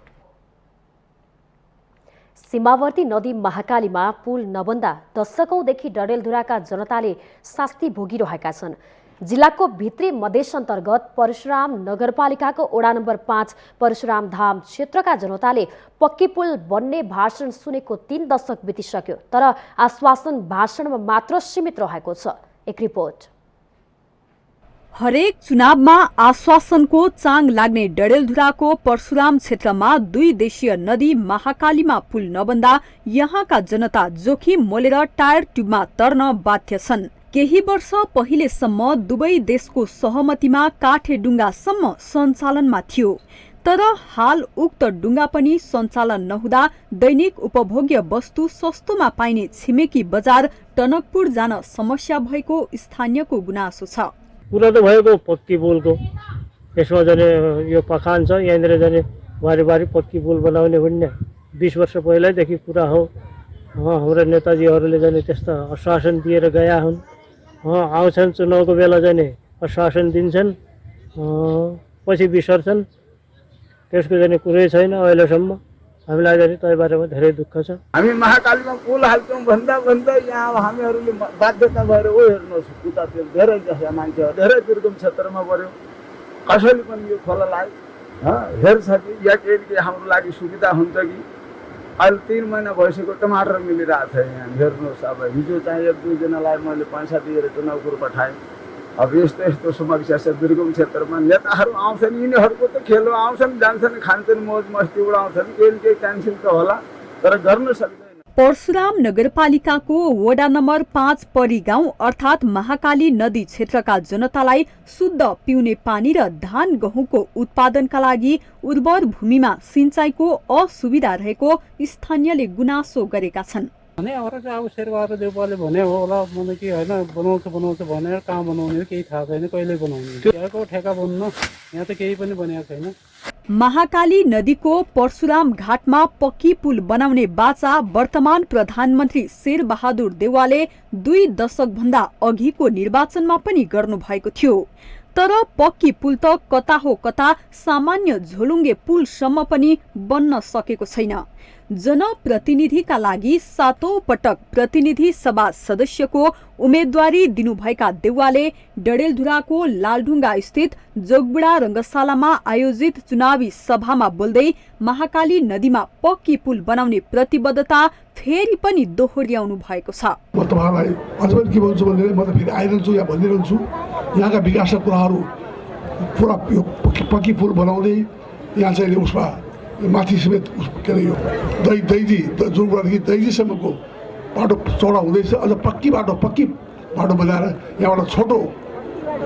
सीमावर्ती नदी महाकालीमा पुल नबन्दा दशकौंदेखि डडेलधुराका जनताले शास्ति भोगिरहेका छन्। जिल्लाको भित्री मधेस अन्तर्गत परशुराम नगरपालिकाको वडा नम्बर 5 परशुराम धाम क्षेत्रका जनताले पक्की पुल बन्ने भाषण सुनेको 3 दशक बितिसक्यो, तर आश्वासन भाषणमा मात्र सीमित रहेको छ। एक रिपोर्ट। हरेक चुनावमा आश्वासनको चाङ लाग्ने डडेलधुराको परशुराम क्षेत्रमा 2 देशीय नदी महाकालीमा पुल नबन्दा यहाँका जनता जोखिम मोलेर टायर ट्युबमा तर्न बाध्य छन्। केही वर्ष पहिलेसम्म दुवै देशको सहमतिमा काठे डुङ्गासम्म सञ्चालनमा थियो, तर हाल उक्त डुङ्गा पनि सञ्चालन नहुँदा दैनिक उपभोग्य वस्तु सस्तोमा पाइने छिमेकी बजार टनकपुर जान समस्या भएको स्थानीयको गुनासो छ। कुरा त भएको पक्की पुलको, यसमा जाने यो पखान छ, यहाँनिर जाने बारी पक्की पुल बनाउने भन्ने 20 वर्ष पहिल्यैदेखि कुरा हो। हाम्रा नेताजीहरूले जाने त्यस्ता आश्वासन दिएर गएका हुन्। आउँछन् चुनावको बेला जाने आश्वासन दिन्छन्, पछि बिर्सन्छन्, त्यसको जाने कुरै छैन अहिलेसम्म। हामीलाई जाने त्यही बारेमा धेरै दुःख छ। हामी महाकालीमा पुल हाल्छौँ भन्दा यहाँ हामीहरूले बाध्यता भएर ओ हेर्नुहोस् उतातिर धेरै जस्ता मान्छेहरू धेरै दुर्गम क्षेत्रमा पऱ्यो। कसैले पनि यो खोलालाई हेर्छ कि या के हाम्रो लागि सुविधा हुन्छ कि अहिले 3 महिना भइसक्यो टमाटर मिलिरहेको छ यहाँ हेर्नुहोस्। अब हिजो चाहिँ 1-2 जनालाई मैले पैसा दिएर टुनाउकुर पठाएँ। अब यस्तो यस्तो समस्या छ दुर्गम क्षेत्रमा। नेताहरू आउँछन्, यिनीहरूको त खेल हो, आउँछन् जान्छन् खान्छन् मौज मस्ती उडाउँछन्, केही टेन्सन त होला तर गर्न सक्दैन। परशुराम नगरपालिकाको वडा नम्बर 5 परी गाउँ अर्थात् महाकाली नदी क्षेत्रका जनतालाई शुद्ध पिउने पानी र धान गहुँको उत्पादनका लागि उर्वर भूमिमा सिंचाइको असुविधा रहेको स्थानीयले गुनासो गरेका छन्। भने अब शेरबहादुर देउपाले भने होला मैले कि होइन बनाउँछ भनेर कहाँ बनाउने केही थाहा छैन, कहिले बनाउने त्यहाँको ठेका बन्नु यहाँ त केही पनि बनेको छैन। महाकाली नदीको परशुराम घाटमा पक्की पुल बनाउने बाचा वर्तमान प्रधानमन्त्री शेरबहादुर देउवाले 2 दशक भन्दा अघिको निर्वाचनमा पनि गर्नु भएको थियो। तर पक्की पुल त कता हो कता सामान्य झोलुङ्गे पुलसम्म पनि बन्न सकेको छैन। जनप्रतिनिधिका लागि 7औं पटक प्रतिनिधि सभा सदस्यको उम्मेदवारी दिनुभएका देउवाले डडेलधुराको लालढुङ्गा स्थित जोगबुढा रंगशालामा आयोजित चुनावी सभामा बोल्दै महाकाली नदीमा पक्की पुल बनाउने प्रतिबद्धता फेरि पनि दोहोर्याउनु भएको छ। म तपाईहरुलाई अझ पनि के भन्छु भन्दै म त फेरि आइरहन्छु या भनिरहन्छु, यहाँका विकासका कुराहरू पुरा पक्की पुल बनाउँदै यहाँ चाहिँ उसमा माथि समेत के अरे यो दैजी जोगबुढादेखि दैजीसम्मको बाटो चौडा हुँदैछ। अझ पक्की बाटो बनाएर यहाँबाट छोटो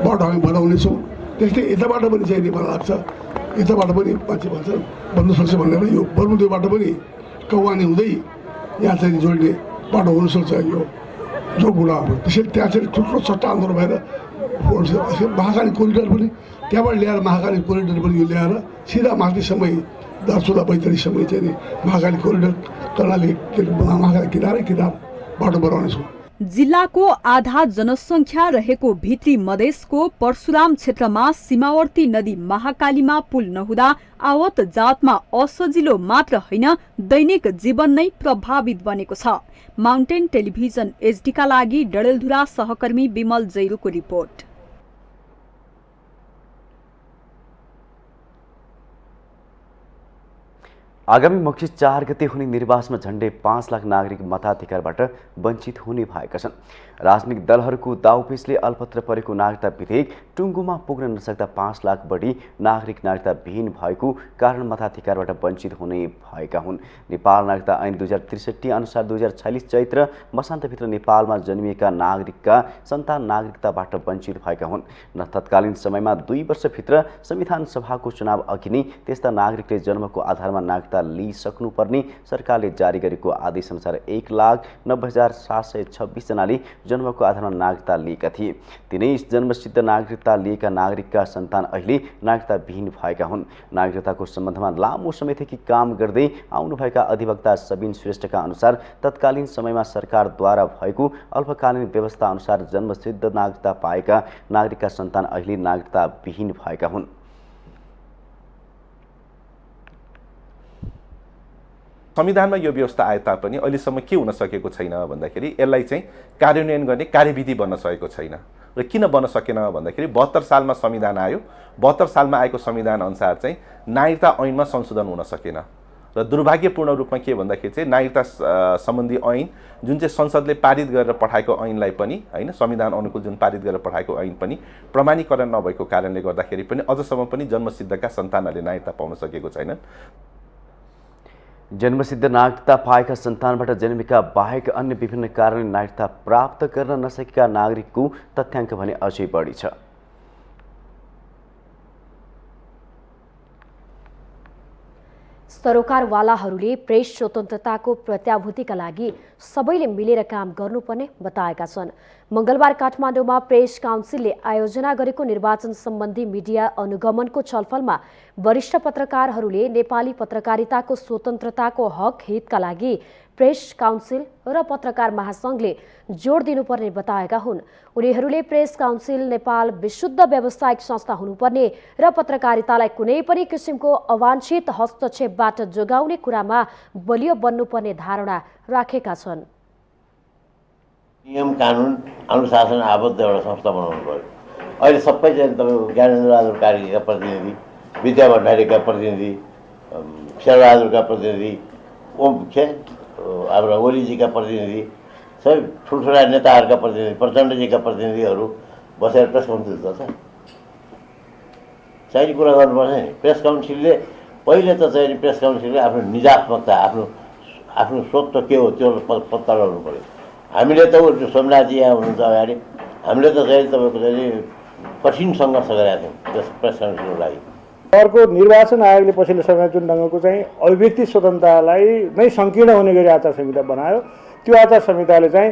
बाटो हामी बनाउनेछौँ। त्यस्तै यताबाट पनि चाहिँ मलाई लाग्छ यताबाट पनि मान्छे भन्छन् बन्नु सक्छ भनेर यो बर्मुदेव बाटो पनि कौवानी हुँदै यहाँ चाहिँ जोड्ने बाटो हुनसक्छ यो जोगबुढा। त्यसैले त्यहाँ चाहिँ ठुल्ठुलो चट्टानहरू भएर महाकाली कोरिडोर पनि त्यहाँबाट ल्याएर महाकाली कोरिडोर पनि यो ल्याएर सिधा माथिसम्म दार्चुला बैतडीसम्म चाहिँ महाकाली कोरिडोर कर्णाली महाकाली किनार बाटो बनाउनेछौँ। जिल्लाको आधा जनसङ्ख्या रहेको भित्री मधेसको परशुराम क्षेत्रमा सीमावर्ती नदी महाकालीमा पुल नहुँदा आवत जातमा असजिलो मात्र होइन दैनिक जीवन नै प्रभावित बनेको छ। माउन्टेन टेलिभिजन एचडीका लागि डडेलधुरा सहकर्मी विमल जैरूको रिपोर्ट। आगामी मक्सी 4 गते हुने निर्वाचनमा झण्डै 5 लाख नागरिक मताधिकारबाट वञ्चित हुने भएका छन्। राजनीतिक दलहरूको दाउपेचले अलपत्र परेको नागरिकता विधेयक टुङ्गोमा पुग्न नसक्दा 5 लाख बढी नागरिक नागरिकता विहीन भएको कारण मताधिकारबाट वञ्चित हुने भएका हुन्। नेपाल नागरिकता ऐन 2063 अनुसार 2046 चैत्र मसान्तभित्र नेपालमा जन्मिएका नागरिकका सन्तान नागरिकताबाट वञ्चित भएका हुन्। न तत्कालीन समयमा 2 वर्षभित्र संविधान सभाको चुनाव अघि नै त्यस्ता नागरिकले जन्मको आधारमा नागरिकता लिइसक्नुपर्ने सरकारले जारी गरेको आदेश अनुसार 1,90,726 जनाले जन्मको आधारमा नागरिकता लिएका थिए। तिनै जन्मसिद्ध नागरिकता लिएका नागरिकका सन्तान अहिले नागरिकता विहीन भएका हुन्। नागरिकताको सम्बन्धमा लामो समयदेखि काम गर्दै आउनुभएका अधिवक्ता सबिन श्रेष्ठका अनुसार तत्कालीन समयमा सरकारद्वारा भएको अल्पकालीन व्यवस्था अनुसार जन्मसिद्ध नागरिकता पाएका नागरिकका सन्तान अहिले नागरिकता विहीन भएका हुन्। संविधानमा यो व्यवस्था आए तापनि अहिलेसम्म के हुन सकेको छैन भन्दाखेरि यसलाई चाहिँ कार्यान्वयन गर्ने कार्यविधि बन्न सकेको छैन। र किन बन्न सकेन भन्दाखेरि 72 सालमा संविधान आयो। 72 सालमा आएको संविधान अनुसार चाहिँ नागरिकता ऐनमा संशोधन हुन सकेन। र दुर्भाग्यपूर्ण रूपमा के भन्दाखेरि चाहिँ नागरिकता सम्बन्धी ऐन जुन चाहिँ संसदले पारित गरेर पठाएको ऐनलाई पनि हैन संविधान अनुकूल जुन पारित गरेर पठाएको ऐन पनि प्रमाणीकरण नभएको कारणले गर्दाखेरि पनि अझसम्म पनि जन्मसिद्धका सन्तानहरूले नागरिकता पाउन सकेको छैनन्। जन्मसिद्ध नागरिकता पाएका सन्तानबाट जन्मेका बाहेक अन्य विभिन्न कारणले नागरिकता प्राप्त गर्न नसकेका नागरिकको तथ्याङ्क भने अझै बढी छ। सरोकारवालाहरूले प्रेस स्वतन्त्रताको प्रत्याभूतिका लागि सबैले मिलेर काम गर्नुपर्ने बताएका छन्। मंगलबार काठमाडौँमा प्रेस काउन्सिलले आयोजना गरेको निर्वाचन सम्बन्धी मिडिया अनुगमनको छलफलमा वरिष्ठ पत्रकारहरूले नेपाली पत्रकारिताको स्वतन्त्रताको हक हितका लागि प्रेस काउन्सिल र पत्रकार महासंघले जोड दिनुपर्ने बताएका हुन्। उनीहरूले प्रेस काउन्सिल नेपाल विशुद्ध व्यावसायिक संस्था हुनुपर्ने र पत्रकारितालाई कुनै पनि किसिमको अवांछित हस्तक्षेपबाट जोगाउने कुरामा बलियो बन्नुपर्ने धारणा राखेका छन्। नियम कानुन अनुशासन आबद्ध एउटा संस्था बनाउनु पर्यो। अहिले सबै चाहिँ तपाईँ ज्ञानेन्द्र बहादुर कार्कीका प्रतिनिधि, विद्या भण्डारीका प्रतिनिधि, शेरबहादुरका प्रतिनिधि हाम्रो ओलीजीका प्रतिनिधि सबै ठुल्ठुला नेताहरूका प्रतिनिधि प्रचण्डजीका प्रतिनिधिहरू बसेर प्रेस काउन्सिल गर्छ चाहिने कुरा गर्नुपर्छ नि। प्रेस काउन्सिलले पहिले त चाहिँ प्रेस काउन्सिलले आफ्नो निजात्मकता आफ्नो स्वत्व के हो त्यो पत्ता लगाउनु पऱ्यो। हामीले त सोमनाथजी यहाँ हुनुहुन्छ अगाडि हामीले त चाहिँ तपाईँको चाहिँ कठिन सङ्घर्ष गरेका थियौँ त्यस प्रेस काउन्सिलको लागि। अर्को निर्वाचन आयोगले पछिल्लो समय जुन ढङ्गको चाहिँ अभिव्यक्ति स्वतन्त्रतालाई नै सङ्कीर्ण हुने गरी आचार संहिता बनायो त्यो आचार संहिताले चाहिँ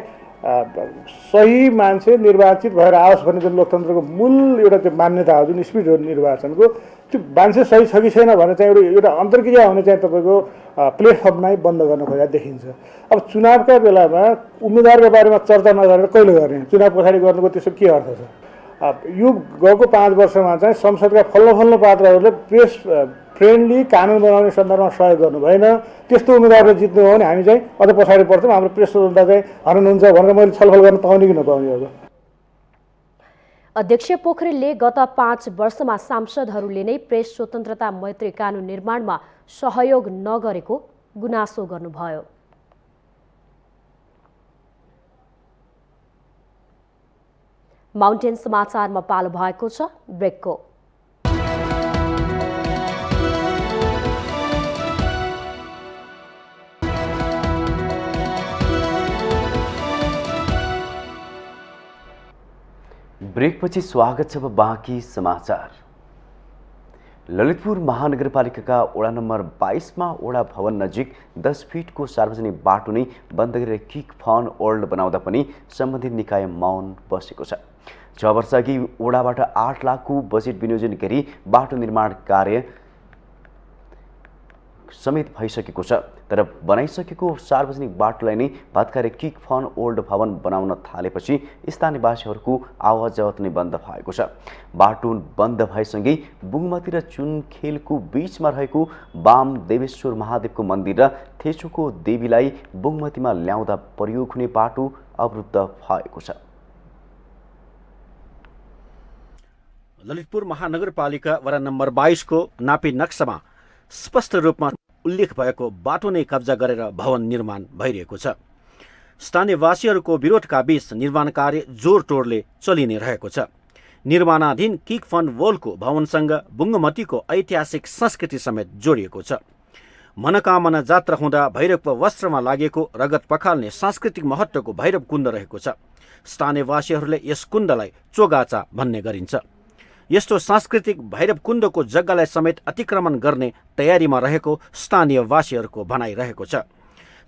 सही मान्छे निर्वाचित भएर आओस् भन्ने जुन लोकतन्त्रको मूल एउटा त्यो मान्यता हो जुन स्पिरिट हो निर्वाचनको त्यो मान्छे सही छ कि छैन भने चाहिँ एउटा अन्तर्क्रिया हुने चाहिँ तपाईँको प्लेटफर्ममै बन्द गर्न खोजेको देखिन्छ। अब चुनावका बेलामा उम्मेदवारको बारेमा चर्चा नगरेर कहिले गर्ने चुनाव पछाडि गर्नुको त्यसो के अर्थ छ? यो गएको 5 वर्षमा चाहिँ संसदका फल्लो पात्रहरूले प्रेस फ्रेन्डली कानुन बनाउने सन्दर्भमा सहयोग गर्नु भएन। त्यस्तो उम्मेदवारले जित्नु हो भने हामी चाहिँ अझ पछाडि पर्छौँ। हाम्रो प्रेस स्वतन्त्रता चाहिँ हनन हुन्छ भनेर मैले छलफल गर्न पाउने कि नपाउने हो। अध्यक्ष पोखरेलले गत 5 वर्षमा सांसदहरूले नै प्रेस स्वतन्त्रता मैत्री कानुन निर्माणमा सहयोग नगरेको गुनासो गर्नुभयो। माउन्टेन समाचारमा पालो भएको छ ब्रेकको। ब्रेकपछि स्वागत छ बाँकी समाचार। ललितपुर महानगरपालिकाका वडा नम्बर 22 मा वडा भवन नजिक 10 फिटको सार्वजनिक बाटो नै बन्द गरेर किक फन वर्ल्ड बनाउँदा पनि सम्बन्धित निकाय मौन बसेको छ। 6 वर्षअघि वडाबाट 8 लाखको बजेट विनियोजन गरी बाटो निर्माण कार्य समेत भइसकेको छ, तर बनाइसकेको सार्वजनिक बाटोलाई नै भत्काएर किक फन ओल्ड भवन बनाउन थालेपछि स्थानीयवासीहरूको आवाज जवात नै बन्द भएको छ। बाटो बन्द भएसँगै बुङमती र चुनखेलको बीचमा रहेको वाम देवेश्वर महादेवको मन्दिर र थेचोको देवीलाई बुङमतीमा ल्याउँदा प्रयोग हुने बाटो अवरुद्ध भएको छ। ललितपुर महानगरपालिका वडा नम्बर 22 को नापी नक्सामा स्पष्ट रूपमा उल्लेख भएको बाटो नै कब्जा गरेर भवन निर्माण भइरहेको छ। स्थानीयवासीहरूको विरोधका बीच निर्माण कार्य जोडतोडले चलि नै रहेको छ। निर्माणाधीन किक फन वोलको भवनसँग बुङ्गमतीको ऐतिहासिक संस्कृति समेत जोडिएको छ। मनोकामना जात्रा हुँदा भैरव वस्त्रमा लागेको रगत पखाल्ने सांस्कृतिक महत्त्वको भैरव कुण्ड रहेको छ। स्थानीयवासीहरूले यस कुण्डलाई चोगाचा भन्ने गरिन्छ। यस्तो सांस्कृतिक भैरव कुण्डको जग्गालाई समेत अतिक्रमण गर्ने तयारीमा रहेको स्थानीयवासीहरूको भनाइरहेको छ।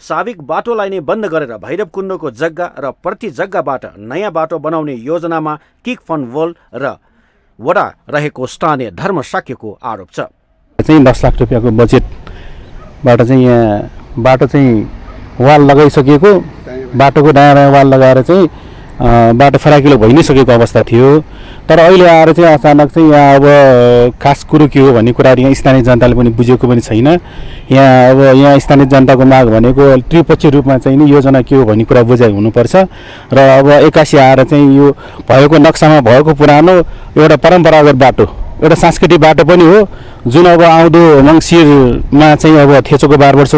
साविक बाटोलाई नै बन्द गरेर भैरव कुण्डको जग्गा र प्रति जग्गाबाट नयाँ बाटो बनाउने योजनामा किक फन वोल र वडा रहेको स्थानीय धर्म शाक्यको आरोप छ। 10 लाख रुपियाँको बजेटबाट चाहिँ यहाँ बाटो चाहिँ वाल लगाइसकेको, बाटोको दायाँ वाल लगाएर चाहिँ बाटो फराकिलो भइ नै सकेको अवस्था थियो। तर अहिले आएर चाहिँ अचानक चाहिँ यहाँ अब खास कुरो के हो भन्ने कुराहरू यहाँ स्थानीय जनताले पनि बुझेको पनि छैन। यहाँ स्थानीय जनताको माग भनेको त्रिपक्षीय रूपमा चाहिँ नि योजना के हो भन्ने कुरा बुझाइ हुनुपर्छ र अब 81 आएर चाहिँ यो भएको नक्सामा भएको पुरानो एउटा परम्परागत बाटो, एउटा सांस्कृतिक बाटो पनि हो जुन अब आउँदो मङ्सिरमा चाहिँ अब थेचोको 12 वर्ष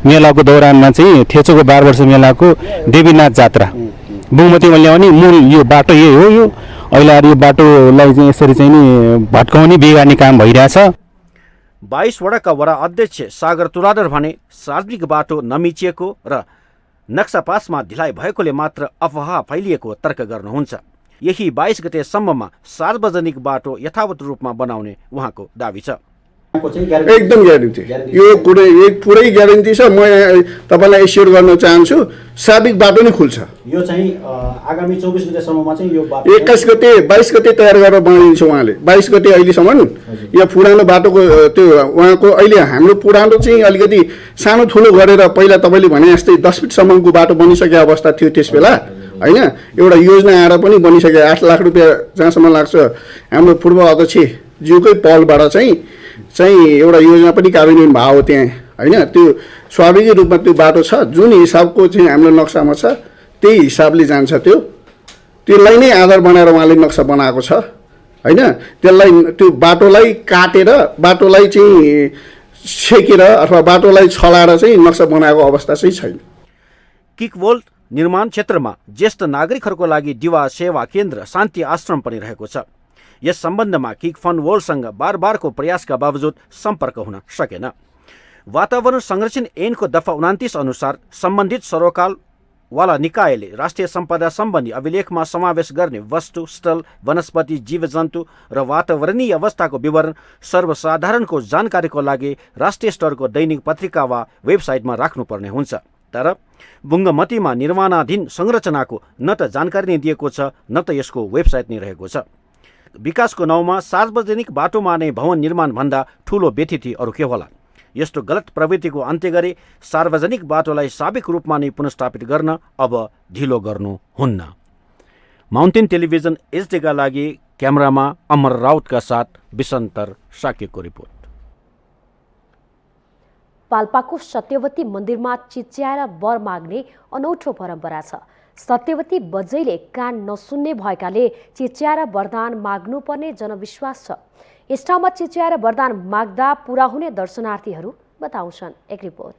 मेलाको दौरानमा चाहिँ थेचोको 12 वर्ष मेलाको देवीनाथ जात्रा बुङमतीमा ल्याउने मूल यो बाटो यही हो। यो अहिले यो बाटोलाई चाहिँ यसरी चाहिँ नि भत्काउने बिगार्ने काम भइरहेछ। 22 वडाका वडा अध्यक्ष सागर तुलाधर भने सार्वजनिक बाटो नमिचिएको र नक्सा पासमा ढिलाइ भएकोले मात्र अफवाह फैलिएको तर्क गर्नुहुन्छ। यही 22 गतेसम्ममा सार्वजनिक बाटो यथावत रूपमा बनाउने उहाँको दावी छ। एकदम ग्यारेन्टी, यो कुरै एक पुरै ग्यारेन्टी छ। म तपाईलाई एस्योर गर्न चाहन्छु साबिक बाटो नै खुल्छ। यो चाहिँ आगामी 24 गतेसम्ममा चाहिँ यो बाटो 21 गते 22 गते तयार गरेर बनाइन्छ उहाँले। 22 गते अहिलेसम्म यो पुरानो बाटोको त्यो उहाँको अहिले हाम्रो पुरानो चाहिँ अलिकति सानो ठुलो गरेर पहिला तपाईँले भने जस्तै 10 फिटसम्मको बाटो बनिसकेको अवस्था थियो त्यस बेला हैन। एउटा योजना आएर पनि बनिसके 8 लाख रुपियाँ जहाँसम्म लाग्छ हाम्रो पूर्व अध्यक्ष ज्यूकै पहलबाट चाहिँ एउटा योजना पनि कार्यान्वयन भयो त्यहाँ हैन। त्यो स्वाभाविक रूपमा त्यो बाटो छ जुन हिसाबको चाहिँ हाम्रो नक्सामा छ त्यही हिसाबले जान्छ। त्यसलाई नै आधार बनाएर उहाँले नक्सा बनाएको छ हैन। त्यसलाई त्यो बाटोलाई काटेर बाटोलाई चाहिँ छेकेर अथवा बाटोलाई छलाएर चाहिँ नक्सा बनाएको अवस्था चाहिँ छैन। किकवोल निर्माण क्षेत्रमा ज्येष्ठ नागरिकहरूको लागि दिवा सेवा केन्द्र शान्ति आश्रम पनि रहेको छ। यस सम्बन्धमा किक फन्ड वर्ल्डसँग बारबारको प्रयासका बावजुद सम्पर्क हुन सकेन। वातावरण संरक्षण ऐनको दफा 29 अनुसार सम्बन्धित सरोकारवाला निकायले राष्ट्रिय सम्पदा सम्बन्धी अभिलेखमा समावेश गर्ने वस्तु, स्थल, वनस्पति, जीवजन्तु र वातावरणीय अवस्थाको विवरण सर्वसाधारणको जानकारीको लागि राष्ट्रिय स्तरको दैनिक पत्रिका वा वेबसाइटमा राख्नुपर्ने हुन्छ। तर बुङ्गमतीमा निर्माणाधीन संरचनाको न त जानकारी नै दिएको छ, न त यसको वेबसाइट नै रहेको छ। विकासको नाउँमा सार्वजनिक बाटोमा नै भवन निर्माण भन्दा ठूलो व्यथिति अरू के होला? यस्तो गलत प्रवृत्तिको अन्त्य गरी सार्वजनिक बाटोलाई स्वाभाविक रूपमा नै पुनर्स्थापित गर्न अब ढिलो गर्नुहुन्न। माउन्टेन टेलिभिजन एचडीका लागि क्यामेरामा अमर राउतका साथ विसन्तर साकेको रिपोर्ट। पाल्पाको सत्यवती मन्दिरमा चिच्याएर वर माग्ने अनौठो परम्परा छ। सत्यवती बजैले कान नसुन्ने भएकाले चिच्याएर वरदान माग्नुपर्ने जनविश्वास छ। यस ठाउँमा चिच्याएर वरदान माग्दा पूरा हुने दर्शनार्थीहरू बताउँछन्। एक रिपोर्ट।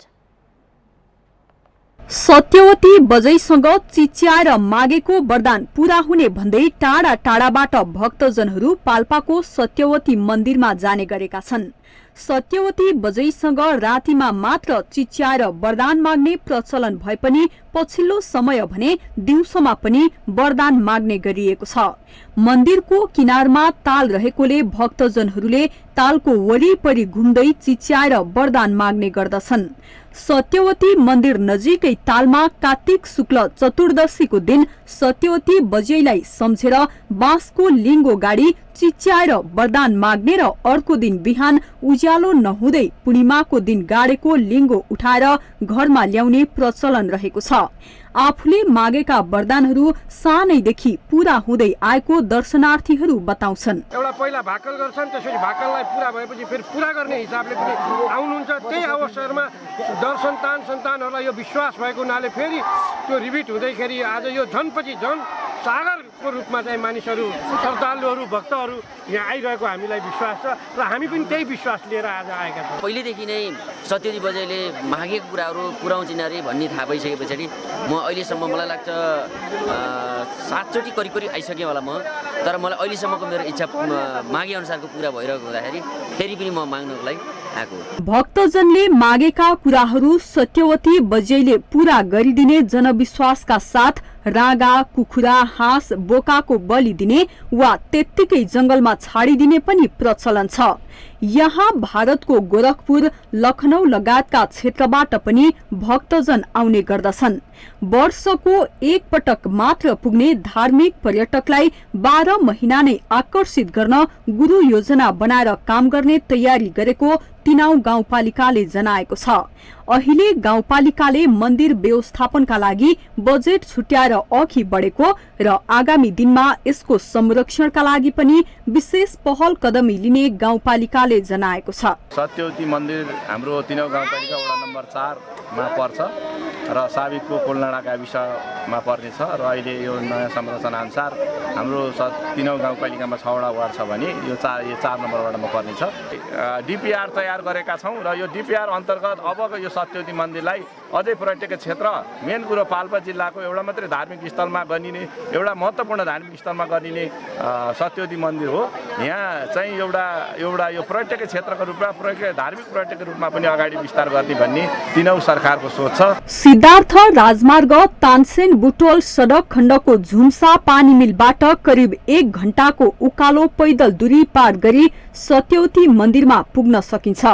सत्यवती बजैसँग चिच्याएर मागेको वरदान पूरा हुने भन्दै टाढा टाढाबाट भक्तजनहरू पाल्पाको सत्यवती मन्दिरमा जाने गरेका छन्। सत्यवती बजैसँग रातिमा मात्र चिच्याएर वरदान माग्ने प्रचलन भए पनि पछिल्लो समय भने दिउँसोमा पनि वरदान माग्ने गरिएको छ। मन्दिरको किनारमा ताल रहेकोले भक्तजनहरूले तालको वरिपरि घुम्दै चिच्याएर वरदान माग्ने गर्दछन्। सत्यवती मन्दिर नजिकै तालमा कार्तिक शुक्ल चतुर्दशीको दिन सत्यवती बजैलाई सम्झेर बाँसको लिङ्गो गाडी चिच्याएर वरदान माग्ने र अर्को दिन बिहान उज्यालो नहुँदै पूर्णिमाको दिन गाडेको लिङ्गो उठाएर घरमा ल्याउने प्रचलन रहेको छ। आफूले मागेका वरदानहरू सानैदेखि पूरा हुँदै आएको दर्शनार्थीहरू बताउँछन्। एउटा पहिला भाकल गर्छन्, त्यसपछि भाकललाई पूरा भएपछि फेरि पूरा गर्ने हिसाबले पनि आउनुहुन्छ। त्यही अवसरमा दर्शन सन्तानहरूलाई यो विश्वास भएको हुनाले फेरि त्यो रिपिट हुँदैखेरि आज यो झनपछि झन सागरको रूपमा चाहिँ मानिसहरू, श्रद्धालुहरू, भक्तहरू यहाँ आइरहेको हामीलाई विश्वास छ र हामी पनि त्यही विश्वास लिएर आज आएका छौँ। पहिलेदेखि नै सत्यवती बजैले मागेको कुराहरू पुर्याउँछिन् अरे भन्ने थाहा पाइसके पछाडि म अहिलेसम्म मलाई लाग्छ 7 चोटि करिब आइसकेँ होला म। तर मलाई अहिलेसम्मको मेरो इच्छा मागे अनुसारको पुरा भइरहेको हुँदाखेरि फेरि पनि म माग्नको लागि आएको। भक्तजनले मागेका कुराहरू सत्यवती बजैले पूरा गरिदिने जनविश्वासका साथ रागा, कुखुरा, हाँस, बोकाको बलि दिने वा त्यत्तिकै जंगलमा छाडिदिने पनि प्रचलन छ। यहाँ भारतको गोरखपुर, लखनऊ लगायतका क्षेत्रबाट पनि भक्तजन आउने गर्दछन्। वर्षको एक पटक मात्र पुग्ने धार्मिक पर्यटकलाई 12 महिना नै आकर्षित गर्न गुरु योजना बनाएर काम गर्ने तयारी गरेको तिनाउ गाउँपालिकाले जनाएको छ। अहिले गाउँपालिकाले मन्दिर व्यवस्थापनका लागि बजेट छुट्याएर अघि बढेको र आगामी दिनमा यसको संरक्षणका लागि पनि विशेष पहल कदमी लिने गाउँपालिकाले जनाएको छ। सत्यवती मन्दिर हाम्रो तिनाउ गाउँपालिका वडा नम्बर 4 मा पर्छ र साबिकको कोलनाडा गाविसमा पर्नेछ र अहिले यो नयाँ संरचना अनुसार हाम्रो तिनाउ गाउँपालिकामा 6 वटा वार्ड छ भने यो 4 नम्बर वार्डमा पर्नेछ। डिपिआर तयार गरेका छौँ र यो डिपिआर अन्तर्गत अबको यो सत्यवती मन्दिरलाई अझै पर्यटकीय क्षेत्र, मेन कुरो पाल्पा जिल्लाको एउटा मात्रै धार्मिक स्थलमा गनिने, एउटा महत्त्वपूर्ण धार्मिक स्थलमा गनिने सत्यवती मन्दिर हो। यहाँ चाहिँ एउटा यो पर्यटकीय क्षेत्रको रूपमा, धार्मिक पर्यटकको रूपमा पनि अगाडि विस्तार गर्ने भन्ने तिनाउ सरकारको सोच छ। सिद्धार्थ राजमार्ग तानसेन बुटोल सडक खण्डको झुम्सा पानी मिलबाट करिब 1 घण्टाको उकालो पैदल दूरी पार गरी सत्यवती मन्दिरमा पुग्न सकिन्छ।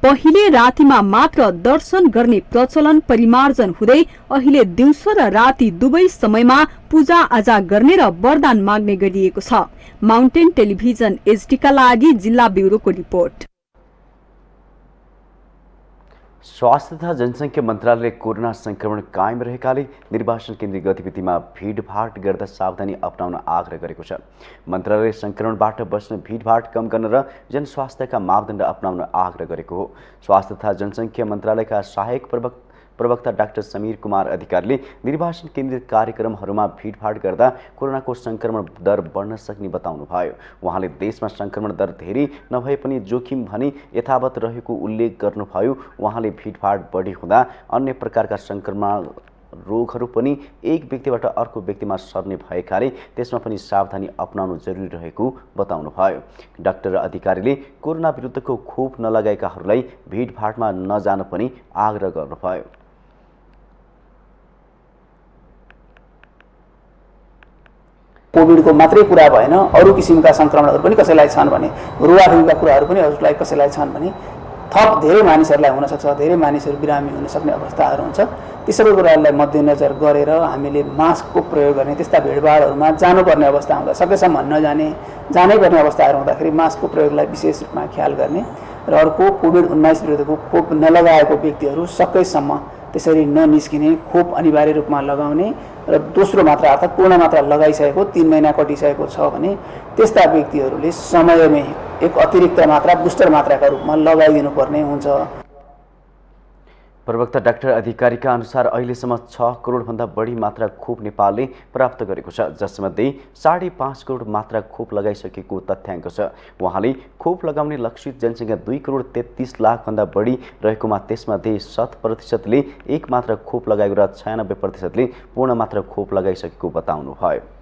पहिले रातिमा मात्र दर्शन गर्ने प्रचलन परिमार्जन हुँदै अहिले दिउँसो र राति दुवै समयमा पूजा आजा गर्ने र वरदान माग्ने गरिएको छ। माउन्टेन टेलिभिजन एचडीका लागि जिल्ला ब्युरोको रिपोर्ट। स्वास्थ्य तथा जनसङ्ख्या मन्त्रालयले कोरोना संक्रमण कायम रहेकाले निर्वाचन केन्द्रीय गतिविधिमा भिडभाड गर्दा सावधानी अपनाउन आग्रह गरेको छ। मन्त्रालयले संक्रमणबाट बच्न भिडभाड कम गर्न र जनस्वास्थ्यका मापदण्ड अपनाउन आग्रह गरेको हो। स्वास्थ्य तथा जनसङ्ख्या मन्त्रालयका सहायक प्रवक्ता डाक्टर समीर कुमार अधिकारीले निर्वाचन केन्द्रित कार्यक्रमहरूमा भिडभाड गर्दा कोरोनाको संक्रमण दर बढ्न सक्ने बताउनुभयो। उहाँले देशमा संक्रमण दर धेरै नभए पनि जोखिम भने यथावत रहेको उल्लेख गर्नुभयो। उहाँले भिडभाड बढी हुँदा अन्य प्रकारका संक्रमण रोगहरू पनि एक व्यक्तिबाट अर्को व्यक्तिमा सर्ने भएकाले त्यसमा पनि सावधानी अपनाउनु जरुरी रहेको बताउनुभयो। डाक्टर अधिकारीले कोरोना विरुद्धको खोप नलगाएकाहरूलाई भिडभाडमा नजान पनि आग्रह गर्नुभयो। कोभिडको मात्रै कुरा भएन, अरू किसिमका संक्रमणहरू पनि कसैलाई छन् भने, रुवाखुरीका कुराहरू पनि हजुरलाई कसैलाई छन् भने थप धेरै मानिसहरूलाई हुनसक्छ, धेरै मानिसहरू बिरामी हुन सक्ने अवस्थाहरू हुन्छ। ती सबै कुराहरूलाई मध्यनजर गरेर हामीले मास्कको प्रयोग गर्ने, त्यस्ता भिडभाडहरूमा जानुपर्ने अवस्था हुँदा सकेसम्म नजाने, जानै पर्ने अवस्थाहरू हुँदाखेरि मास्कको प्रयोगलाई विशेष रूपमा ख्याल गर्ने र अर्को कोभिड-19 विरुद्धको खोप नलगाएको व्यक्तिहरू सकेसम्म त्यसरी ननिस्किने, खोप अनिवार्य रूपमा लगाउने र दोस्रो मात्रा अर्थात् पूर्ण मात्रा लगाइसकेको 3 महिना कटिसकेको छ भने त्यस्ता व्यक्तिहरूले समयमै एक अतिरिक्त मात्रा बुस्टर मात्राका रूपमा लगाइदिनु पर्ने हुन्छ। प्रवक्ता डाक्टर अधिकारीका अनुसार अहिलेसम्म 6 करोडभन्दा बढी मात्रा खोप नेपालले प्राप्त गरेको छ, जसमध्ये 5.5 करोड मात्रा खोप लगाइसकेको तथ्याङ्क छ। उहाँले खोप लगाउने लक्षित जनसङ्ख्या 2 करोड 33 लाखभन्दा बढी रहेकोमा त्यसमध्ये 7%ले एक मात्रा खोप लगाएको र 96%ले पूर्ण मात्रा खोप लगाइसकेको बताउनुभयो।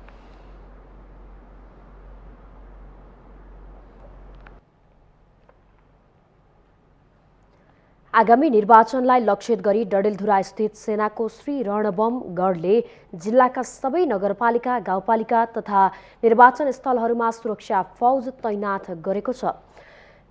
आगामी निर्वाचनलाई लक्षित गरी डडेलधुरा स्थित सेनाको श्री रणबम गढले जिल्लाका सबै नगरपालिका, गाउँपालिका तथा निर्वाचन स्थलहरूमा सुरक्षा फौज तैनाथ गरेको छ।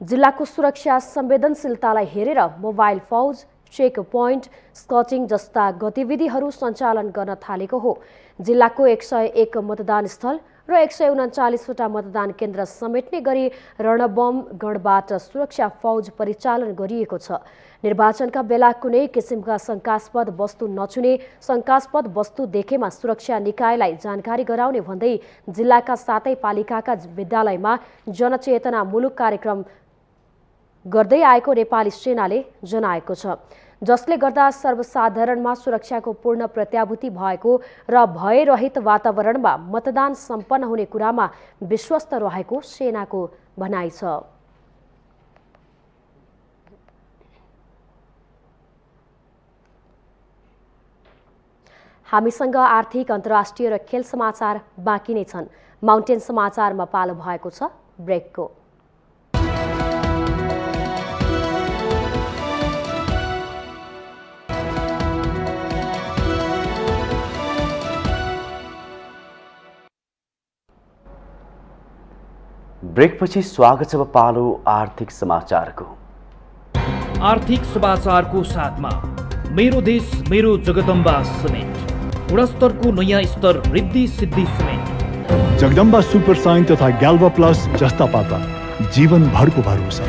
जिल्लाको सुरक्षा संवेदनशीलतालाई हेरेर मोबाइल फौज, चेक पोइन्ट, स्कटिङ जस्ता गतिविधिहरू सञ्चालन गर्न थालेको हो। जिल्लाको 101 मतदान स्थल र 139वटा मतदान केन्द्र समेट्ने गरी रणबम गढबाट सुरक्षा फौज परिचालन गरिएको छ। निर्वाचनका बेला कुनै किसिमका शंकास्पद वस्तु नछुने, शंकास्पद वस्तु देखेमा सुरक्षा निकायलाई जानकारी गराउने भन्दै जिल्लाका 7 पालिकाका विद्यालयमा जनचेतनामूलक कार्यक्रम गर्दै आएको नेपाली सेनाले जनाएको छ, जसले गर्दा सर्वसाधारणमा सुरक्षाको पूर्ण प्रत्याभूति भएको र भयरहित वातावरणमा मतदान सम्पन्न हुने कुरामा विश्वस्त रहेको सेनाको भनाइ छ। हामीसँग आर्थिक, अन्तर्राष्ट्रिय र खेल समाचार बाँकी नै छन्। माउन्टेन समाचारमा पालो भएको छ ब्रेकको। ब्रेकपछि स्वागत छ पालो आर्थिक समाचारको। आर्थिक समाचारको साथमा मेरो देश मेरो जगदम्बा सिमेन्ट, गुणस्तरको नयाँ स्तर Riddhi Siddhi cement, Jagadamba super sign तथा ग्याल्भा प्लस जस्ता पाता जीवनभरको भरोसा।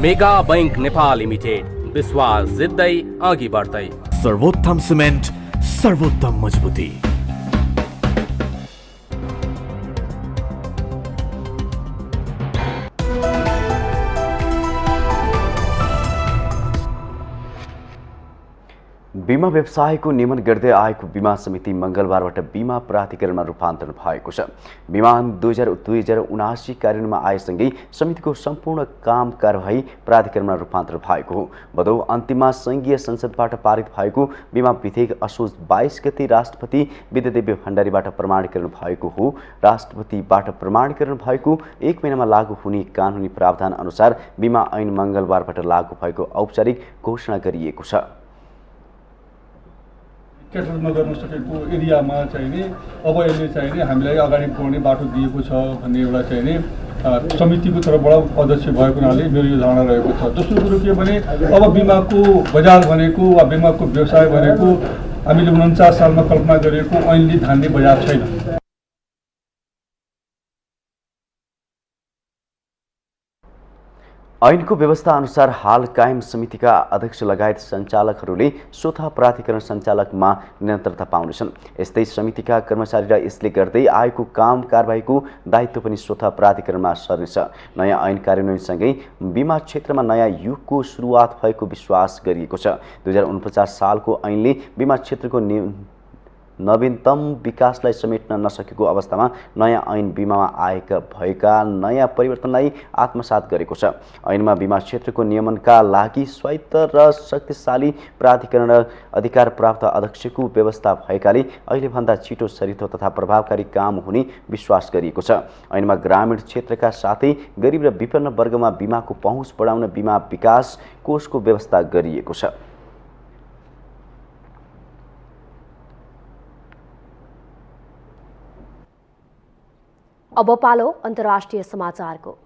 मेगा बैंक नेपाल लिमिटेड, विश्वास जित्दै अघि बढ्दै। सर्वोत्तम सिमेन्ट, सर्वोत्तम मजबुती। बीमा व्यवसायको नियमन गर्दै आएको बीमा समिति मंगलबारबाट बीमा प्राधिकरणमा रूपान्तरण भएको छ। बीमा 2079 कार्यान्वयनमा आएसँगै समितिको सम्पूर्ण काम कारबाही प्राधिकरणमा रूपान्तरण भएको हो। भदौ अन्तिममा संघीय संसदबाट पारित भएको बीमा विधेयक असोज 22 गते राष्ट्रपति विद्यादेवी भण्डारीबाट प्रमाणीकरण भएको हो। राष्ट्रपतिबाट प्रमाणीकरण भएको 1 महिनामा लागू हुने कानुनी प्रावधान अनुसार बीमा ऐन मंगलबारबाट लागू भएको औपचारिक घोषणा गरिएको छ। क्याटल नगर्न सकेको एरियामा चाहिँ नि अब यसले चाहिँ नि हामीलाई अगाडि बढ्ने बाटो दिएको छ भन्ने एउटा चाहिँ नि समितिको तर्फबाट अध्यक्ष भएको हुनाले मेरो यो धारणा रहेको छ। दोस्रो कुरो के भने अब बीमाको बजार भनेको वा बीमाको व्यवसाय भनेको हामीले 49 सालमा कल्पना गरेको ऐनले धान्ने बजार छैन। ऐनको व्यवस्था अनुसार हाल कायम समितिका अध्यक्ष लगायत सञ्चालकहरूले स्वतः प्राधिकरण सञ्चालकमा निरन्तरता पाउनेछन्। यस्तै समितिका कर्मचारी र यसले गर्दै आएको काम कारबाहीको दायित्व पनि स्वतः प्राधिकरणमा सर्नेछ। नयाँ ऐन कार्यान्वयनसँगै बिमा क्षेत्रमा नयाँ युगको सुरुवात भएको विश्वास गरिएको छ। 2049 सालको ऐनले बिमा क्षेत्रको नवीनतम विकासलाई समेट्न नसकेको अवस्थामा नयाँ ऐन बिमामा भएका नयाँ परिवर्तनलाई आत्मसात गरेको छ। ऐनमा बिमा क्षेत्रको नियमनका लागि स्वायत्त र शक्तिशाली प्राधिकरण र अधिकार प्राप्त अध्यक्षको व्यवस्था भएकाले अहिलेभन्दा छिटो सरितो तथा प्रभावकारी काम हुने विश्वास गरिएको छ। ऐनमा ग्रामीण क्षेत्रका साथै गरिब र विपन्न वर्गमा बिमाको पहुँच बढाउन बिमा विकास कोषको व्यवस्था गरिएको छ। अब पालो अन्तर्राष्ट्रिय समाचारको।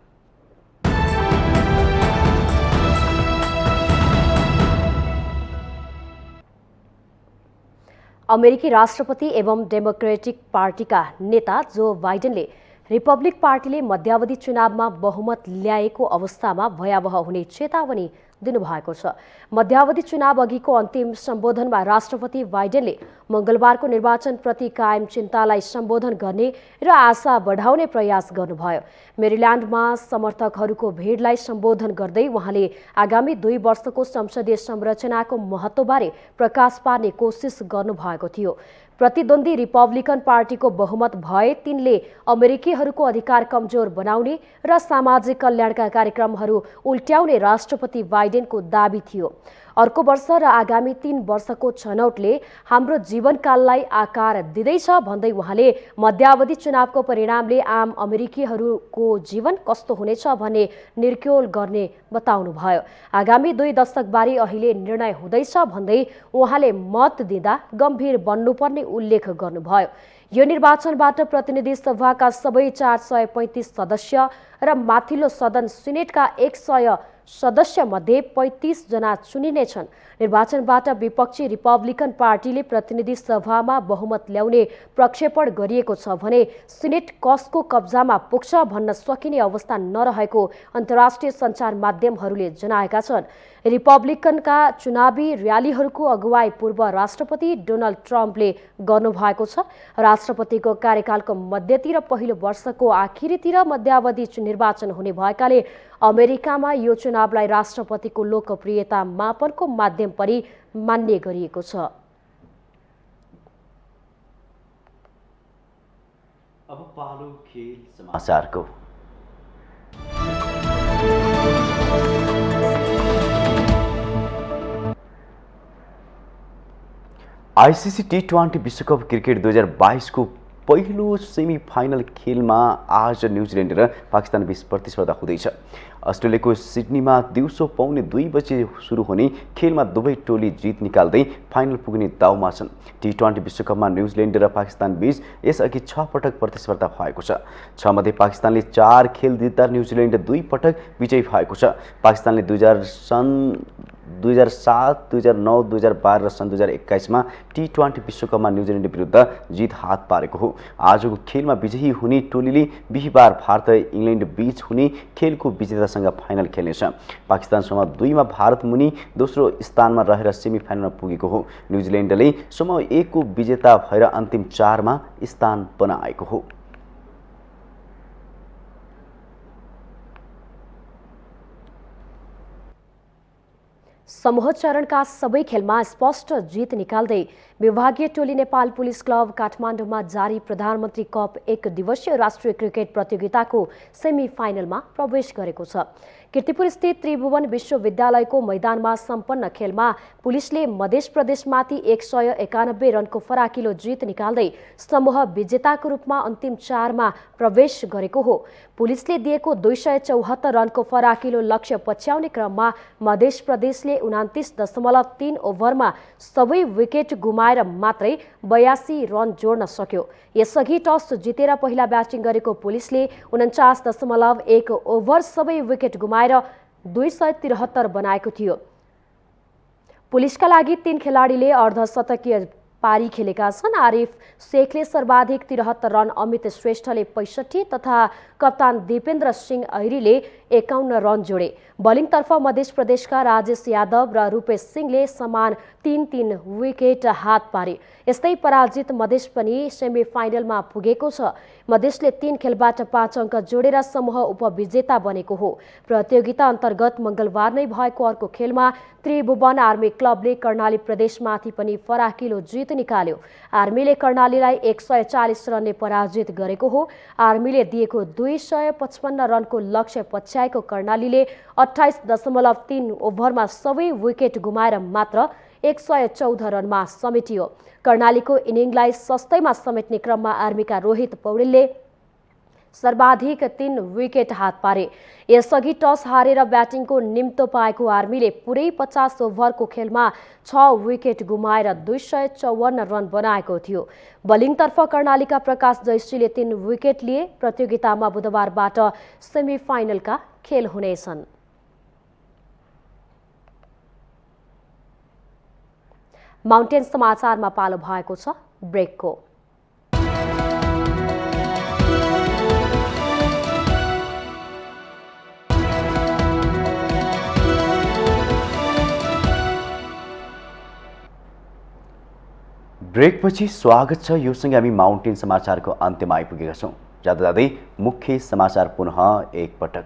अमेरिकी राष्ट्रपति एवं डेमोक्रेटिक पार्टीका नेता जो बाइडेनले रिपब्लिक पार्टीले मध्यावधि चुनावमा बहुमत ल्याएको अवस्थामा भयावह हुने चेतावनी दिनुभएको छ। मध्यावधि चुनाव अघिको अन्तिम सम्बोधनमा राष्ट्रपति बाइडेनले मंगलबारको निर्वाचनप्रति कायम चिन्तालाई सम्बोधन गर्ने र आशा बढाउने प्रयास गर्नुभयो। मेरील्यान्डमा समर्थकहरूको भिडलाई सम्बोधन गर्दै उहाँले आगामी 2 वर्षको संसदीय संरचनाको महत्त्वबारे प्रकाश पार्ने कोसिस गर्नुभएको थियो। प्रतिद्वन्दी रिपब्लिकन पार्टीको बहुमत भए तिनले अमेरिकीहरूको अधिकार कमजोर बनाउने र सामाजिक कल्याणका कार्यक्रमहरू उल्ट्याउने राष्ट्रपति बाइडेनको दाबी थियो। अर्को वर्ष र आगामी 3 वर्षको छनौटले हाम्रो जीवनकाललाई आकार दिँदैछ भन्दै उहाँले मध्यावधि चुनावको परिणामले आम अमेरिकीहरूको जीवन कस्तो हुनेछ भन्ने निर्क्योल गर्ने बताउनुभयो। आगामी 2 दशकबारे अहिले निर्णय हुँदैछ भन्दै उहाँले मत दिँदा गम्भीर बन्नुपर्ने उल्लेख गर्नुभयो। यो निर्वाचनबाट प्रतिनिधि सभाका सबै 435 सदस्य र माथिल्लो सदन सिनेटका 100 सदस्य मध्ये 35 जना चुनिनेछन्। निर्वाचनबाट विपक्षी रिपब्लिकन पार्टीले प्रतिनिधि सभामा बहुमत ल्याउने प्रक्षेपण गरिएको छ भने सिनेट कसको कब्जामा पुग्छ भन्न सकिने अवस्था नरहेको अन्तर्राष्ट्रिय सञ्चार माध्यमहरूले जनाएका छन्। रिपब्लिकनका चुनावी र्यालीहरूको अगुवाई पूर्व राष्ट्रपति डोनाल्ड ट्रम्पले गर्नुभएको छ। राष्ट्रपतिको कार्यकालको मध्यतिर पहिलो वर्षको आखिरीतिर मध्यावधि निर्वाचन हुने भएकाले अमेरिकामा यो चुनावलाई राष्ट्रपतिको लोकप्रियता मापनको माध्यम पनि मान्ने गरिएको छ। अब पालो खेल समाचारको। आईसीसी टी20 विश्वकप क्रिकेट 2022 को पहिलो सेमी फाइनल खेलमा आज न्युजिल्यान्ड र पाकिस्तान बीच प्रतिस्पर्धा हुँदैछ। अस्ट्रेलियाको सिडनीमा दिउँसो 1:15 बजे सुरु हुने खेलमा दुवै टोली जित निकाल्दै फाइनल पुग्ने दाउमा छन्। टी20 विश्वकपमा न्युजिल्यान्ड र पाकिस्तान बीच यसअघि 6 पटक प्रतिस्पर्धा भएको छ। 6 मध्ये पाकिस्तानले 4 खेल जित्दा न्युजिल्यान्ड 2 पटक विजयी भएको छ। पाकिस्तानले 2007, 2009, 2012 र सन् 2021 मा टी20 विश्वकपमा न्युजिल्यान्ड विरुद्ध जित हात पारेको हो। आजको खेलमा विजयी हुने टोलीले बिहीबार भारत र इङ्ल्यान्ड बीच हुने खेलको विजेतासँग फाइनल खेल्नेछ। पाकिस्तानसँग 2 मा भारत मुनि दोस्रो स्थानमा रहेर सेमी फाइनलमा पुगेको हो। न्युजिल्यान्डले समूह 1 को विजेता भएर अन्तिम 4 मा स्थान बनाएको हो। समूह चरणका सबै खेलमा स्पष्ट जित निकाल्दै विभागीय टोली नेपाल पुलिस क्लब काठमाडौँमा जारी प्रधानमन्त्री कप 1 दिवसीय राष्ट्रिय क्रिकेट प्रतियोगिताको सेमी फाइनलमा प्रवेश गरेको छ। कीर्तिपुर स्थित त्रिभुवन विश्वविद्यालयको मैदानमा सम्पन्न खेलमा पुलिसले मध्य प्रदेशमाथि 191 रनको फराकिलो जित निकाल्दै समूह विजेताको रूपमा अन्तिम 4 मा प्रवेश गरेको हो। पुलिसले दिएको 274 रनको फराकिलो लक्ष्य पछ्याउने क्रममा मध्य प्रदेशले 29.3 ओभरमा सबै विकेट गुमाएर मात्रै 82 रन जोड्न सक्यो। यसअघि टस जितेर पहिला ब्याटिङ गरेको पुलिसले 49.1 ओभर सबै विकेट गुमाएर 273 बनाएको थियो। पुलिसका लागि 3 खेलाडीले अर्धशतकीय पारी खेलेका छन्। आरिफ शेखले सर्वाधिक 73 रन, अमित श्रेष्ठले 65 तथा कप्तान दीपेन्द्र सिंह ऐरीले 51 रन जोडे। बलिङतर्फ मध्य प्रदेशका राजेश यादव र रूपेश सिंहले समान 3-3 विकेट हात पारे। यस्तै पराजित मधेस पनि सेमी फाइनलमा पुगेको छ। मधेसले 3 खेलबाट 5 अङ्क जोडेर समूह उपविजेता बनेको हो। प्रतियोगिता अन्तर्गत मंगलबार नै भएको अर्को खेलमा त्रिभुवन आर्मी क्लबले कर्णाली प्रदेशमाथि पनि फराकिलो जित निकाल्यो। आर्मीले कर्णालीलाई 140 रनले पराजित गरेको हो। आर्मीले दिएको 255 रनको लक्ष्य पछ्याएको कर्णालीले 28.3 ओभरमा सबै विकेट गुमाएर मात्र 114 रनमा समेटियो। कर्णालीको इनिङलाई सस्तैमा समेट्ने क्रममा आर्मीका रोहित पौडेलले सर्वाधिक 3 विकेट हात पारे। यसअघि टस हारेर ब्याटिङको निम्तो पाएको आर्मीले पुरै 50 ओभरको खेलमा 6 विकेट गुमाएर 254 रन बनाएको थियो। बलिङतर्फ कर्णालीका प्रकाश जयश्रीले 3 विकेट लिए। प्रतियोगितामा बुधबारबाट सेमी फाइनलका खेल हुनेछन्। माउन्टेन समाचारमा पालो भएको छ ब्रेकको। ब्रेकपछि स्वागत छ। यो सँगै हामी माउन्टेन समाचारको अन्त्यमा आइपुगेका छौँ। जाँदा जाँदै मुख्य समाचार पुनः एकपटक।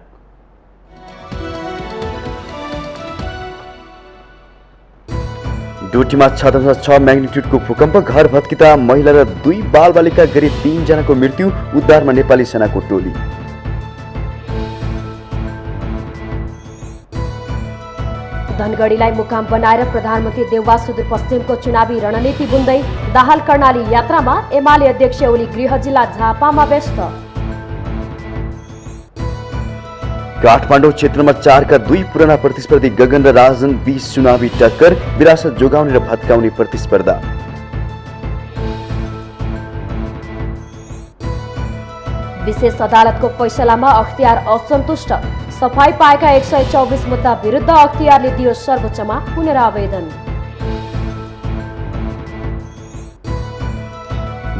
डोटीमा 6.6 म्याग्निट्युडको भूकम्प, घर भत्किँदा महिला र 2 बालबालिका गरी 3 जनाको मृत्यु, उद्धारमा नेपाली सेनाको टोली। धनगढीलाई मुकाम बनाएर प्रधानमन्त्री देउवा सुदूरपश्चिमको चुनावी रणनीति बुन्दै दाहाल कर्णाली यात्रामा एमाले अध्यक्ष ओली गृह जिल्ला झापामा व्यस्त। काठमाडौँ क्षेत्रमा 4 का 2 पुराना प्रतिस्पर्धी गगन र राजन बीच चुनावी टक्कर, विरासत जोगाउने र भत्काउने प्रतिस्पर्धा। विशेष अदालतको फैसलामा अख्तियार असन्तुष्ट, सफाई पाएका 124 मुद्दा विरुद्ध अख्तियारले दियो सर्वोच्चमा पुनरावेदन।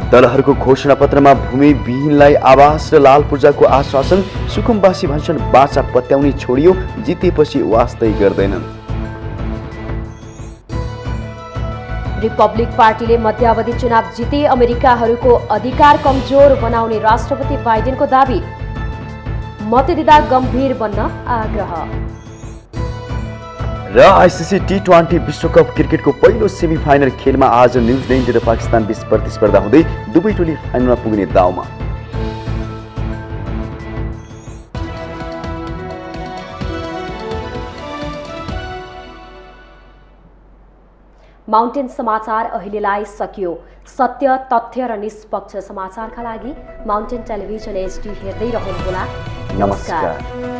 दलहरूको घोषणापत्रमा भूमि विहीनलाई आवास र लाल पूर्जाको आश्वासन, सुकुम्बासी भन्छन् बाचा पत्याउनी छोडियो, जितेपछि वास्तै गर्दैनन्। रिपब्लिक पार्टीले मध्यावधि चुनाव जिते अमेरिकाहरूको अधिकार कमजोर बनाउने राष्ट्रपति बाइडेनको दावी, मत दिँदा गम्भीर बन्न आग्रह। र आइसिसी टी20 विश्वकप क्रिकेटको पहिलो सेमी फाइनल खेलमा आज न्युजिल्यान्ड र पाकिस्तान बीच प्रतिस्पर्धा हुँदै दुवै टोली फाइनलमा पुग्ने दाउमा। माउन्टेन समाचार अहिलेलाई सकियो। सत्य, तथ्य र निष्पक्ष समाचारका लागि माउन्टेन टेलिभिजन HD हेर्दै रहनुहोला। नमस्कार।